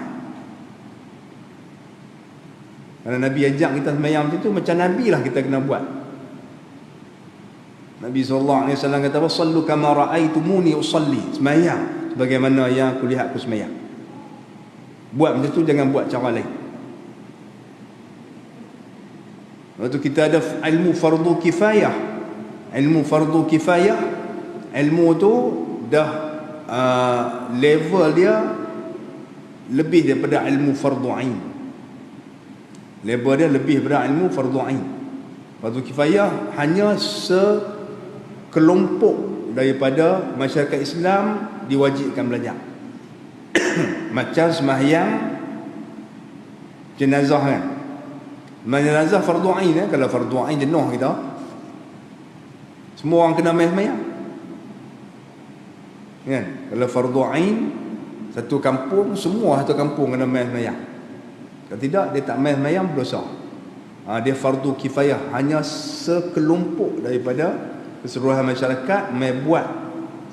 Kalau Nabi ajak kita sembahyang itu macam Nabi lah kita kena buat. Nabi SAW kata, "Sallu kama ra'aitumuni usalli." Sembahyang sebagaimana yang aku lihat aku sembahyang. Buat macam tu, jangan buat cara lain. Lepas tu kita ada ilmu fardu kifayah. Ilmu fardu kifayah, ilmu tu dah level dia lebih daripada ilmu fardu ain. Level dia lebih daripada ilmu fardu ain. Fardu kifayah hanya sekelompok daripada masyarakat Islam diwajibkan belajar. Macam sembahyang jenazah kan. Jenazah fardu ain kan. Kalau fardu ain jenuh kita, semua orang kena sembahyang kan. Kalau fardu ain satu kampung, semua satu kampung kena sembahyang. Kalau tidak, dia tak sembahyang, berdosa. Dia fardu kifayah, hanya sekelompok daripada keseluruhan masyarakat buat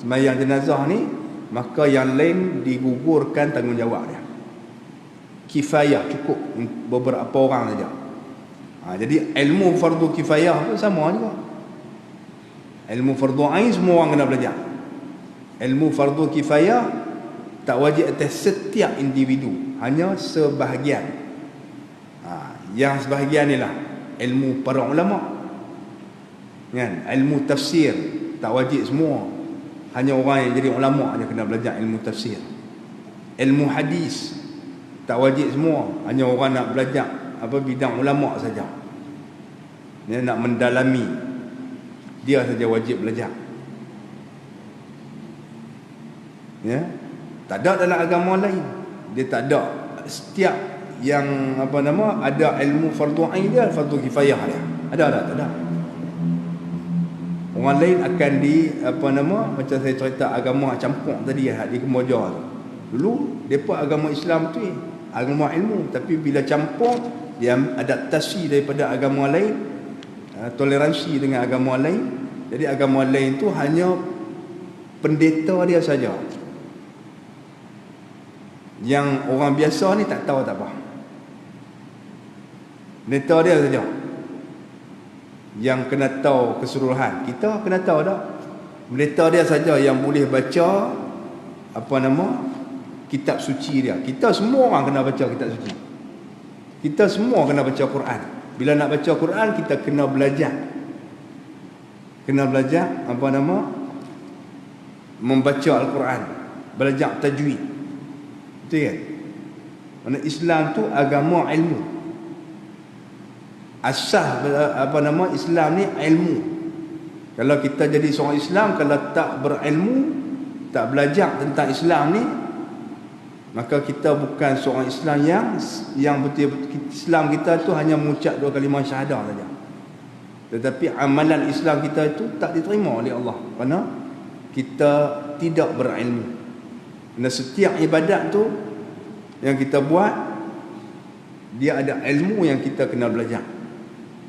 sembahyang jenazah ni, maka yang lain digugurkan tanggungjawab dia. Kifayah, cukup beberapa orang saja. Jadi ilmu fardu kifayah pun sama juga. Ilmu fardu ain semua orang kena belajar. Ilmu fardu kifayah tak wajib atas setiap individu, hanya sebahagian. Yang sebahagian ni lah ilmu para ulama kan. Ilmu tafsir tak wajib semua, hanya orang yang jadi ulama je kena belajar ilmu tafsir. Ilmu hadis tak wajib semua, hanya orang nak belajar bidang ulama saja. Dia nak mendalami, dia saja wajib belajar. Ya, tak ada dalam agama lain. Dia tak ada. Setiap yang ada ilmu fardu ain dia, fardu kifayah dia. Ada tak ada. Orang lain akan macam saya cerita agama campur tadi di Kemboja tu. Dulu depa agama Islam tu agama ilmu, tapi bila campur dia adaptasi daripada agama lain, toleransi dengan agama lain. Jadi agama lain tu hanya pendeta dia saja. Yang orang biasa ni tak tahu tak apa. Pendeta dia saja yang kena tahu keseluruhan. Kita kena tahu tak? Pendeta dia saja yang boleh baca kitab suci dia. Kita semua orang kena baca kitab suci. Kita semua kena baca Quran. Bila nak baca Quran, kita kena belajar. Kena belajar membaca Al-Quran, belajar tajwid. Betul kan? Mana Islam tu agama ilmu. Asas Islam ni ilmu. Kalau kita jadi seorang Islam, kalau tak berilmu, tak belajar tentang Islam ni, maka kita bukan seorang Islam yang betul. Islam kita tu hanya mengucap 2 kalimah syahadah saja. Tetapi amalan Islam kita itu tak diterima oleh Allah kerana kita tidak berilmu. Dan setiap ibadat tu yang kita buat, dia ada ilmu yang kita kena belajar.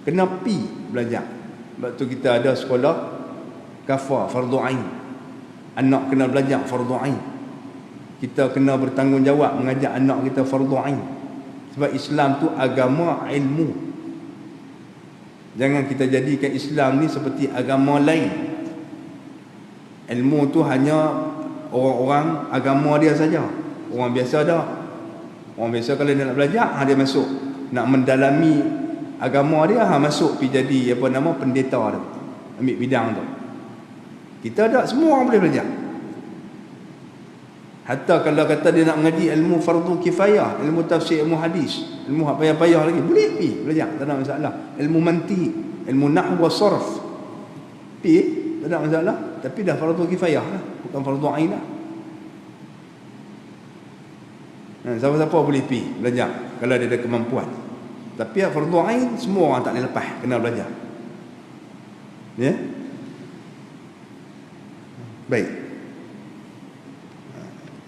Kena pi belajar. Sebab tu kita ada sekolah kafah fardu ain. Anak kena belajar fardu ain. Kita kena bertanggungjawab mengajar anak kita fardu ain. Sebab Islam tu agama ilmu. Jangan kita jadikan Islam ni seperti agama lain. Ilmu tu hanya orang-orang agama dia saja. Orang biasa dah. Orang biasa kalau dia nak belajar, dia masuk. Nak mendalami agama dia, masuk pergi jadi pendeta tu. Ambil bidang tu. Kita tak, semua orang boleh belajar. Hatta kalau kata dia nak mengaji ilmu fardu kifayah, ilmu tafsir, ilmu hadis, ilmu hak payah-payah lagi, boleh pergi belajar, tak ada masalah. Ilmu mantiq, ilmu nahwu wa sarf, pergi, tak ada masalah. Tapi dah fardu kifayah lah, bukan fardu ain lah. Siapa-siapa boleh pergi belajar kalau dia ada kemampuan. Tapi fardu ain semua orang tak boleh lepas, kena belajar. Ya. Baik.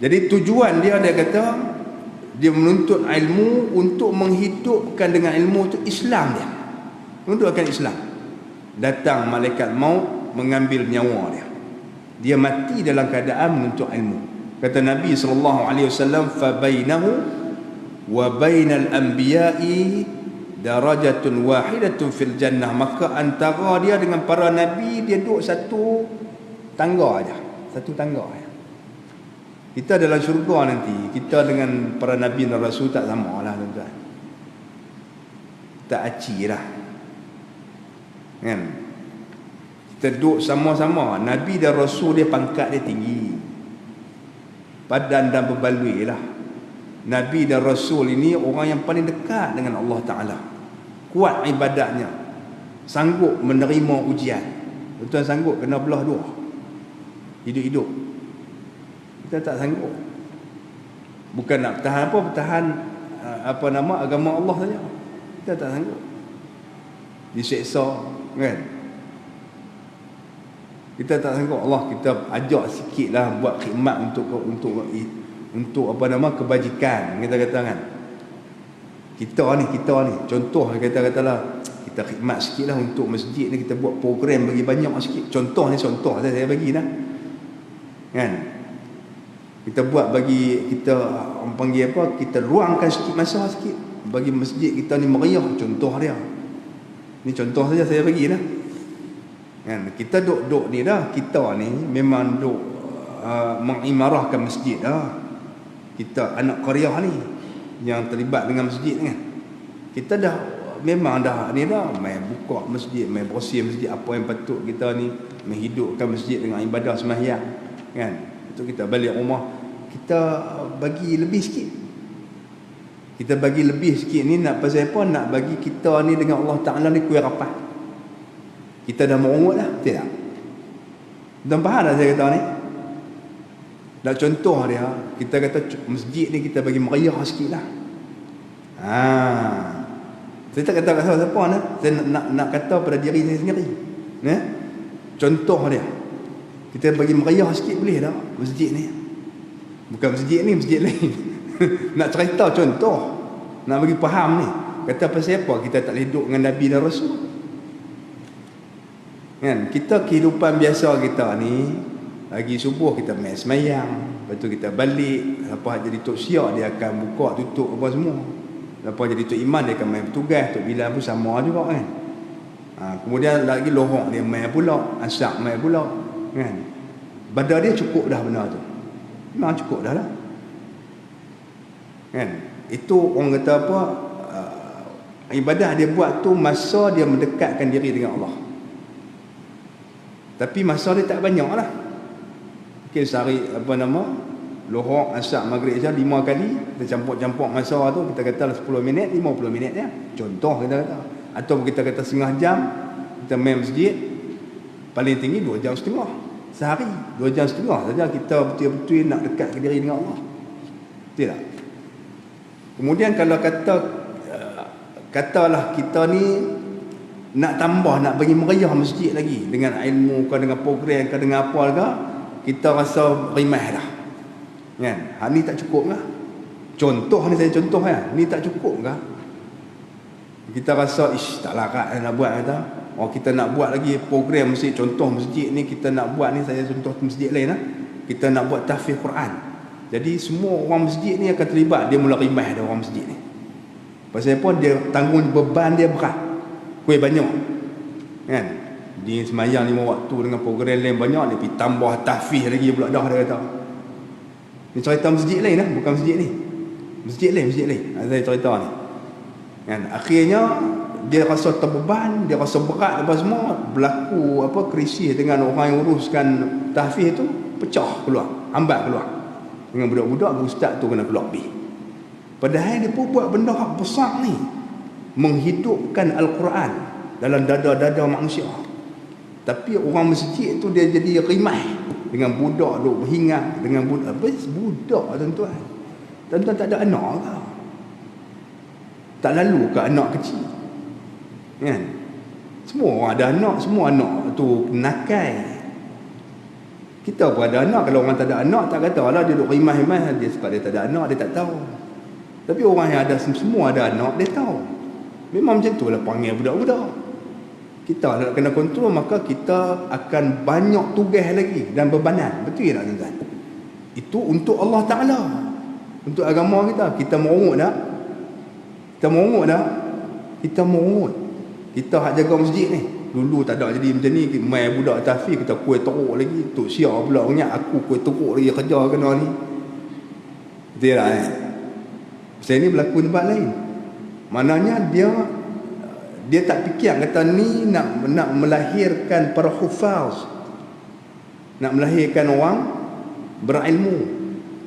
Jadi tujuan dia kata dia menuntut ilmu untuk menghidupkan dengan ilmu itu Islam dia. Menunjukkan Islam. datang malaikat maut mengambil nyawa dia. Dia mati dalam keadaan menuntut ilmu. Kata Nabi SAW, fa bainahu wa bainal anbiya'i darajatun wahidatun fil jannah. Maka antara dia dengan para nabi, dia duduk satu tangga aja, satu tangga aja. Kita dalam syurga nanti, kita dengan para nabi dan rasul tak sama lah tuan-tuan. Tak aci lah kan. Kita duduk sama-sama. Nabi dan rasul dia pangkat dia tinggi, padan dan berbaloi lah. Nabi dan rasul ini orang yang paling dekat dengan Allah Ta'ala, kuat ibadatnya, sanggup menerima ujian. Tuan sanggup kena belah dua hidup-hidup? Kita tak sanggup. Bukan nak bertahan apa, bertahan agama Allah saja. Kita tak sanggup. Diseksa kan. Kita tak sanggup. Allah kita ajak sikitlah buat khidmat untuk kebajikan. Kita kata kan, kita ni contoh katalah kita khidmat sikitlah untuk masjid ni, kita buat program bagi banyak sikit. Contoh saya bagi dah kan. Kita buat bagi kita, orang panggil apa, kita luangkan sikit masa sikit bagi masjid kita ni meriah. Contoh dia ni, contoh saja saya bagi dah kan. Kita duk ni dah, kita ni memang duk mengimarahkan masjid dah. Kita anak Korea ni yang terlibat dengan masjid kan. Kita dah memang dah ni dah main buka masjid, main bersih masjid, apa yang patut kita ni menghidupkan masjid dengan ibadah sembahyang kan. Itu kita balik rumah, kita bagi lebih sikit. Kita bagi lebih sikit ni nak pasal apa? Nak bagi kita ni dengan Allah Ta'ala ni kuih rapat. Kita dah merungut dah, tidak? Dan faham tak saya kata ni? Nak contoh dia, kita kata masjid ni kita bagi meriah sikit lah. Saya tak kata kat siapa nak. Saya nak kata pada diri saya sendiri. Contoh dia, kita bagi meriah sikit boleh tak masjid ni? Bukan masjid ni, masjid lain. Nak cerita contoh, nak bagi faham ni. Kata pasal apa kita tak boleh duduk dengan Nabi dan Rasul kan. Kita kehidupan biasa kita ni, pagi subuh kita main semayang, lepas tu kita balik. Lepas jadi Tok Siak, dia akan buka tutup apa semua. Lepas jadi Tok Iman, dia akan main bertugas. Tok Bilal pun sama juga kan. Kemudian lagi lohok dia main pula, asyak main pula kan. Badan dia cukup dah benar tu, memang cukup dah lah kan. Itu orang kata apa, ibadah dia buat tu masa dia mendekatkan diri dengan Allah. Tapi masa dia tak banyak lah. Mungkin sehari lohok, asyak, maghrib saja 5 kali. Kita campur-campur masa tu, kita kata 10 minit, 50 minit ya. Contoh kita kata. Atau kita kata setengah jam kita main masjid, paling tinggi 2 jam setengah sehari. 2 jam setengah saja kita betul-betul nak dekat ke diri dengan Allah. Tidak? Kemudian kalau katalah kita ni nak tambah, nak bagi meriah masjid lagi dengan ilmu ke, dengan program ke, dengan apa ke, kita rasa rimah dah kan. Ni tak cukup kah? Contoh ni, saya contoh kan, ni tak cukup kah? Kita rasa tak larat nak buat kata. Kita nak buat lagi program masjid. Contoh masjid ni kita nak buat ni, saya contoh masjid lain lah. Kita nak buat tahfiz Quran. Jadi semua orang masjid ni akan terlibat. Dia mula rimah dah orang masjid ni. Pasal apa? Dia tanggung beban dia berat, kuih banyak kan. Dia semayang 5 waktu dengan program lain banyak, dia pergi tambah tahfiz lagi pula dah, dia kata. Ni cerita masjid lain lah, bukan masjid ni. Masjid lain. Saya cerita ni kan. Akhirnya dia rasa terbeban, dia rasa berat apa semua. Berlaku krisis dengan orang yang uruskan tahfiz tu, pecah keluar, hambat keluar dengan budak-budak. Ustaz tu kena keluar pergi. Padahal dia pun buat benda hak besar ni, menghidupkan Al-Quran dalam dada-dada manusia. Tapi orang masjid tu dia jadi rimah dengan budak duk berhingat dengan budak. Budak tuan-tuan. Tuan-tuan tak ada anak ke? Tak lalu ke anak kecil kan? Semua orang ada anak, semua anak tu nakal. Kita pun ada anak. Kalau orang tak ada anak, tak katalah dia duk rimah-rimah dia sebab dia tak ada anak, dia tak tahu. Tapi orang yang ada, semua ada anak, dia tahu. Memang macam tu lah panggil budak-budak Kita nak kena kontrol, maka kita akan banyak tugas lagi dan bebanan. Betul tak tuan-tuan? Itu untuk Allah Ta'ala, untuk agama kita. Kita merungut tak? Kita merungut tak? Kita merungut. Kita hak jaga masjid ni, dulu tak ada jadi macam ni. Mai budak tahfiz kita kuih teruk lagi. Tok Sia pula ingat aku kuih teruk lagi kerja kena ni. Betul tak eh? Pasal ni berlaku tempat lain. Maknanya dia tak fikir kata ni nak melahirkan para hufaz, nak melahirkan orang berilmu,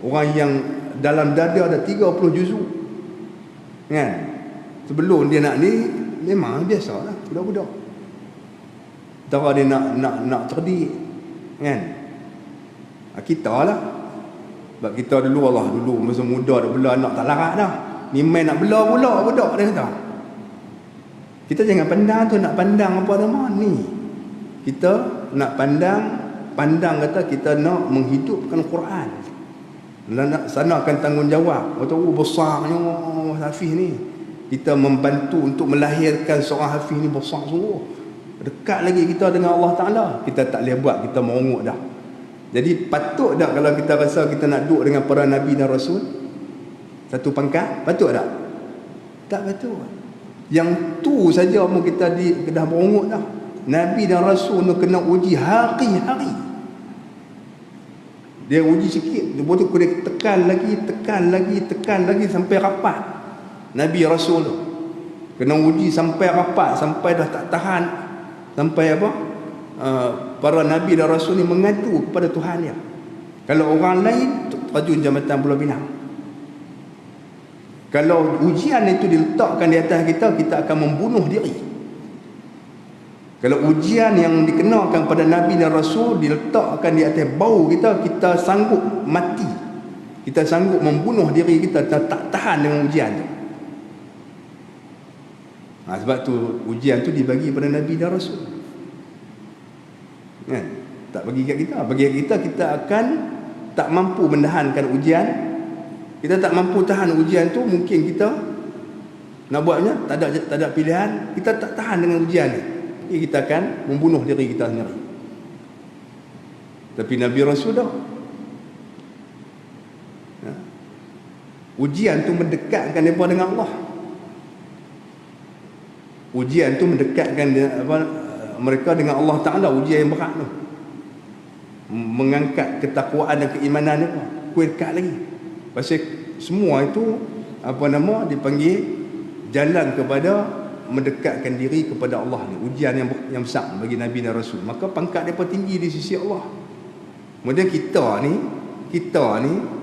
orang yang dalam dada ada 30 juzuk kan. Sebelum dia nak ni memang biasalah budak-budak, cara dia nak cerdik kan. Kita lah, sebab kita dulu masa muda dah bela anak tak larat dah, ni main nak bela pula budak dia kata. Kita jangan pandang tu, nak pandang apa nama ni. Kita nak pandang kata kita nak menghidupkan Quran. Nak sanakan tanggungjawab. Kata besarnya hafiz ni. Kita membantu untuk melahirkan seorang hafiz ni besar sungguh. Dekat lagi kita dengan Allah Ta'ala. Kita tak boleh buat, kita merungut dah. Jadi patut tak kalau kita rasa kita nak duduk dengan para Nabi dan Rasul satu pangkat? Patut tak? Tak patut. Yang tu saja pun kita dah merungut dah. Nabi dan Rasul tu kena uji hari-hari. Dia uji sikit, lepas tu dia tekan lagi sampai rapat. Nabi Rasul tu kena uji sampai rapat, sampai dah tak tahan, sampai apa? Para Nabi dan Rasul ni mengadu kepada Tuhan dia. Kalau orang lain terjun jambatan Pulau Pinang. Kalau ujian itu diletakkan di atas kita, kita akan membunuh diri. Kalau ujian yang dikenakan pada Nabi dan Rasul diletakkan di atas bau kita, kita sanggup mati. Kita sanggup membunuh diri kita, tak tahan dengan ujian tu. Sebab tu ujian tu dibagi pada Nabi dan Rasul. Kan? Tak bagi kat kita. Bagi kita, kita akan tak mampu menahankan ujian. Kita tak mampu tahan ujian tu, mungkin kita nak buatnya tak ada pilihan, kita tak tahan dengan ujian ni. Kita akan membunuh diri kita sendiri. Tapi Nabi Rasul dah. Ujian tu mendekatkan mereka dengan Allah. Ujian tu mendekatkan mereka dengan Allah Ta'ala. Ujian yang berat tu mengangkat ketakwaan dan keimanan mereka. Kuih dekat lagi. Pasal semua itu dipanggil jalan kepada mendekatkan diri kepada Allah ni. Ujian yang besar bagi Nabi dan Rasul. Maka pangkat mereka tinggi di sisi Allah. Kemudian kita ni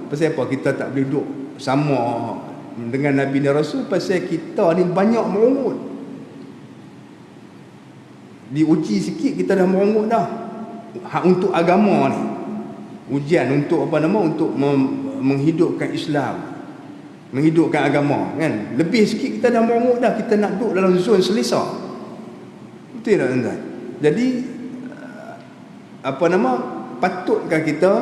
pasal apa kita tak boleh duduk sama dengan Nabi dan Rasul? Pasal kita ni banyak merungut. Diuji sikit kita dah merungut dah. Hak untuk agama ni. Ujian untuk untuk menghidupkan Islam, menghidupkan agama kan. Lebih sikit kita dah merungut dah. Kita nak duduk dalam zon selesa. Betul tak tuan-tuan? Jadi patutkah kita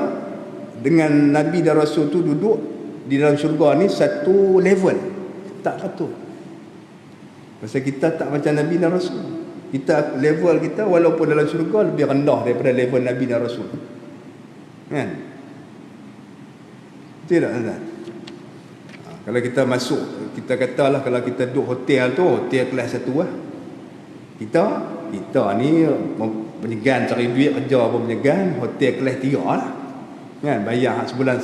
dengan Nabi dan Rasul tu duduk di dalam syurga ni satu level? Tak patut. Pasal kita tak macam Nabi dan Rasul. Kita level kita walaupun dalam syurga lebih rendah daripada level Nabi dan Rasul. Kan? Betul tak tuan-tuan? Kalau kita masuk, kita katalah kalau kita duduk hotel tu, hotel kelas 1 lah. Kita ni penyegan cari duit kerja apa penyegan, hotel kelas 3 lah. Kan, bayar sebulan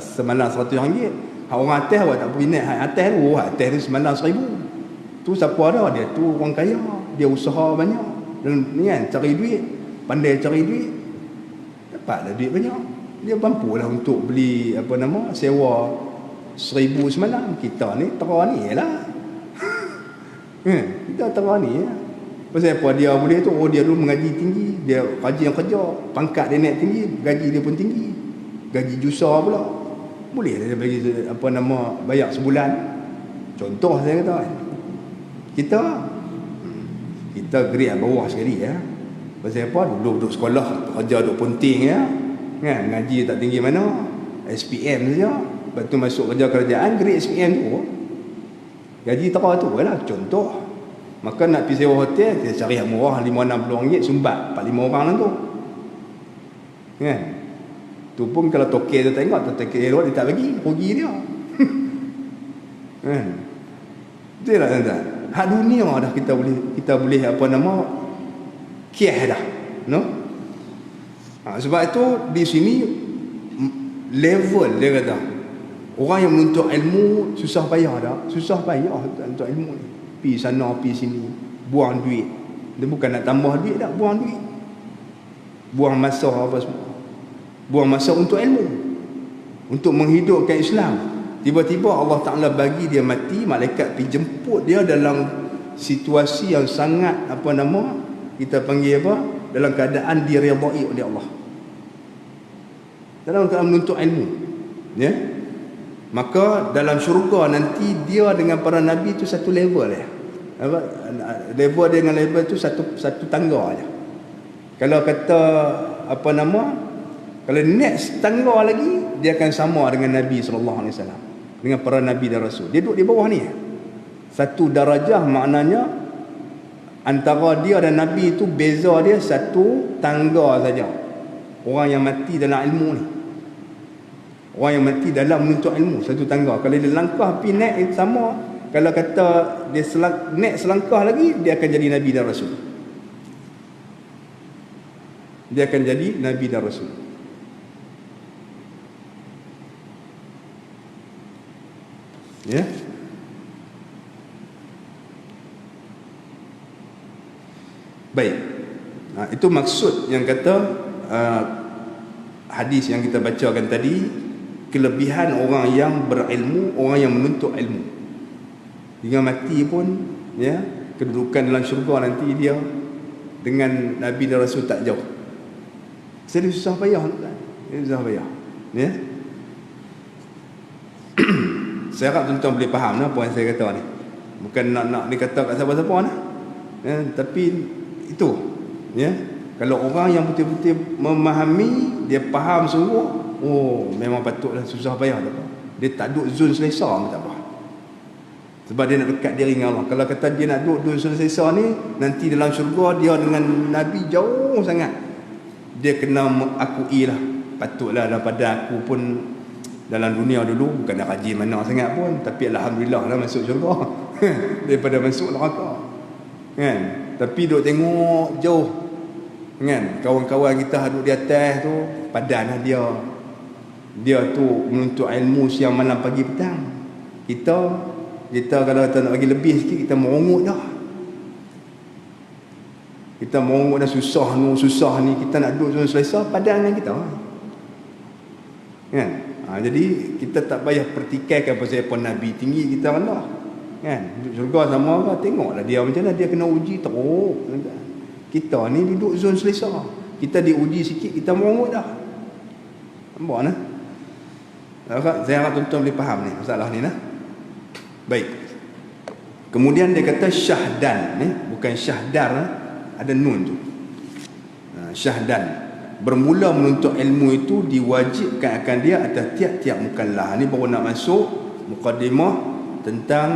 semalam RM100. Hak orang atas awak tak berminat hak atas tu, atas tu semalam RM1,000. Tu siapa ada? Dia tu orang kaya, dia usaha banyak dan ni kan cari duit, pandai cari duit, dapatlah duit banyak. Dia mampulah untuk beli sewa 1,000 semalam. Kita ni tera ni lah. Kita tera ni lah. Pasal apa dia boleh tu? Dia dulu mengaji tinggi, dia rajin kerja, pangkat dia naik tinggi, gaji dia pun tinggi, gaji jusa pula. Boleh dia bagi bayar sebulan. Contoh saya kata kan. Kita grade bawah sekali ya. Pasal apa? Dulu duduk sekolah, kerja duduk penting ya. Kan, ngaji tak tinggi mana, SPM saja. Lepas tu masuk kerja kerajaan, grade SPM tu gaji tera tu lah. Contoh Maka nak pergi sewa hotel, kita cari yang murah RM50-60 sumbat 4-5 orang lah tu. Kan? Tu pun kalau tokek tu tengok, tokek elok dia tak bagi, rugi dia. Kan? Betul tak tuan-tuan? Hak dunia dah kita boleh apa nama kiah dah. No? Sebab itu di sini level dia kata orang yang menuntut ilmu susah payah dah. Susah payah untuk ilmu ni. Pi sana, pi sini, buang duit. Dia bukan nak tambah duit dah, buang duit. Buang masa apa semua. Buang masa untuk ilmu. Untuk menghidupkan Islam. Tiba-tiba Allah Ta'ala bagi dia mati, malaikat pergi jemput dia dalam situasi yang sangat apa nama kita panggil apa? Dalam keadaan diredai oleh Allah. Dalam keadaan menuntut ilmu. Ya. Maka dalam syurga nanti dia dengan para nabi itu satu level ya. Apa? Level dia dengan level itu satu tangga aja. Kalau kata apa nama? Kalau next tangga lagi dia akan sama dengan Nabi sallallahu alaihi wasallam. Dengan para nabi dan rasul. Dia duduk di bawah ni. Satu darajah maknanya antara dia dan nabi itu beza dia satu tangga saja. Orang yang mati dalam ilmu ni. Orang yang mati dalam menuntut ilmu satu tangga. Kalau dia langkah pergi naik sama. Kalau kata dia naik selangkah lagi, dia akan jadi nabi dan rasul. Dia akan jadi nabi dan rasul. Ya. Baik. Itu maksud yang kata hadis yang kita bacakan tadi. Kelebihan orang yang berilmu, orang yang menuntut ilmu. Hingga mati pun ya, kedudukan dalam syurga nanti dia dengan Nabi dan Rasul tak jauh. Jadi susah payah kan? Susah payah. Ya. Saya harap tuan-tuan boleh faham apa yang saya kata ni. Bukan nak dikata kat siapa-siapa nah. Ya, tapi itu ya. Kalau orang yang betul-betul memahami, dia faham sungguh, oh memang patutlah susah payah tak apa. Dia tak duduk zon selesa pun tak apa. Sebab dia nak dekat diri dengan Allah. Kalau kata dia nak duduk zon selesa ni, nanti dalam syurga dia dengan Nabi jauh sangat. Dia kena mengakui lah. Patutlah daripada aku pun dalam dunia dulu bukan nak rajin mana sangat pun, tapi alhamdulillah lah masuk syurga. Daripada masuk neraka. Kan? Tapi duk tengok jauh. Kan? Kawan-kawan kita duduk di atas tu, padanlah dia. Dia tu menuntut ilmu siang malam pagi petang. Kita kalau kita nak bagi lebih sikit, kita merungut dah. Kita merungut dah, susah ni. Kita nak duduk selesa, padan dengan kita. Kan? Jadi kita tak payah pertikaikan pasal apa Nabi tinggi, kita rendah. Kan? Duduk syurga sama apa, tengoklah dia macam mana, dia kena uji teruk. Kita ni duduk zon selesa. Kita diuji sikit, kita merungut dah. Nampak nah? Saya harap tuan-tuan boleh faham ni masalah ni nah. Baik. Kemudian dia kata syahdan ni, bukan syahdar, ada nun tu. Syahdan. Bermula menuntut ilmu itu diwajibkan akan dia atas tiap-tiap mukallaf. Ni baru nak masuk mukadimah tentang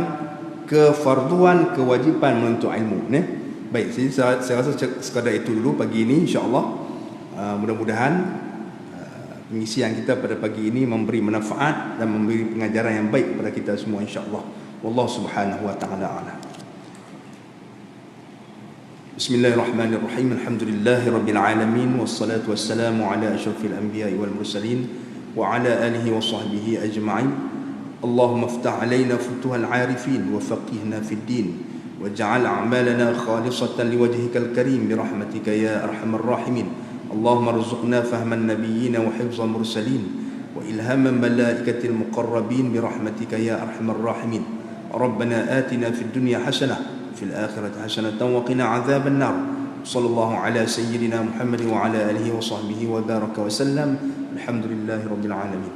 kefarduan kewajipan menuntut ilmu ni. Baik, saya rasa sekadar itu dulu pagi ini insya-Allah. Mudah-mudahan pengisian kita pada pagi ini memberi manfaat dan memberi pengajaran yang baik kepada kita semua insya-Allah. Wallahu subhanahu wa ta'ala a'lam. Bismillahirrahmanirrahim. Alhamdulillahirabbil alamin wassalatu wassalamu ala asyrafil anbiya'i wal mursalin wa ala alihi wa sahbihi ajma'in. Allahumma iftah 'alaina futuhal 'arifin wa faqihna fid din waj'al a'malana khalisatan liwajhikal karim bi rahmatika ya arhamar rahimin. اللهم ارزقنا فهم النبيين وحفظ المرسلين وإلهام الملائكة المقربين برحمتك يا أرحم الراحمين. ربنا آتنا في الدنيا حسنة في الآخرة حسنة وقنا عذاب النار. صلى الله على سيدنا محمد وعلى آله وصحبه وبارك وسلم. الحمد لله رب العالمين.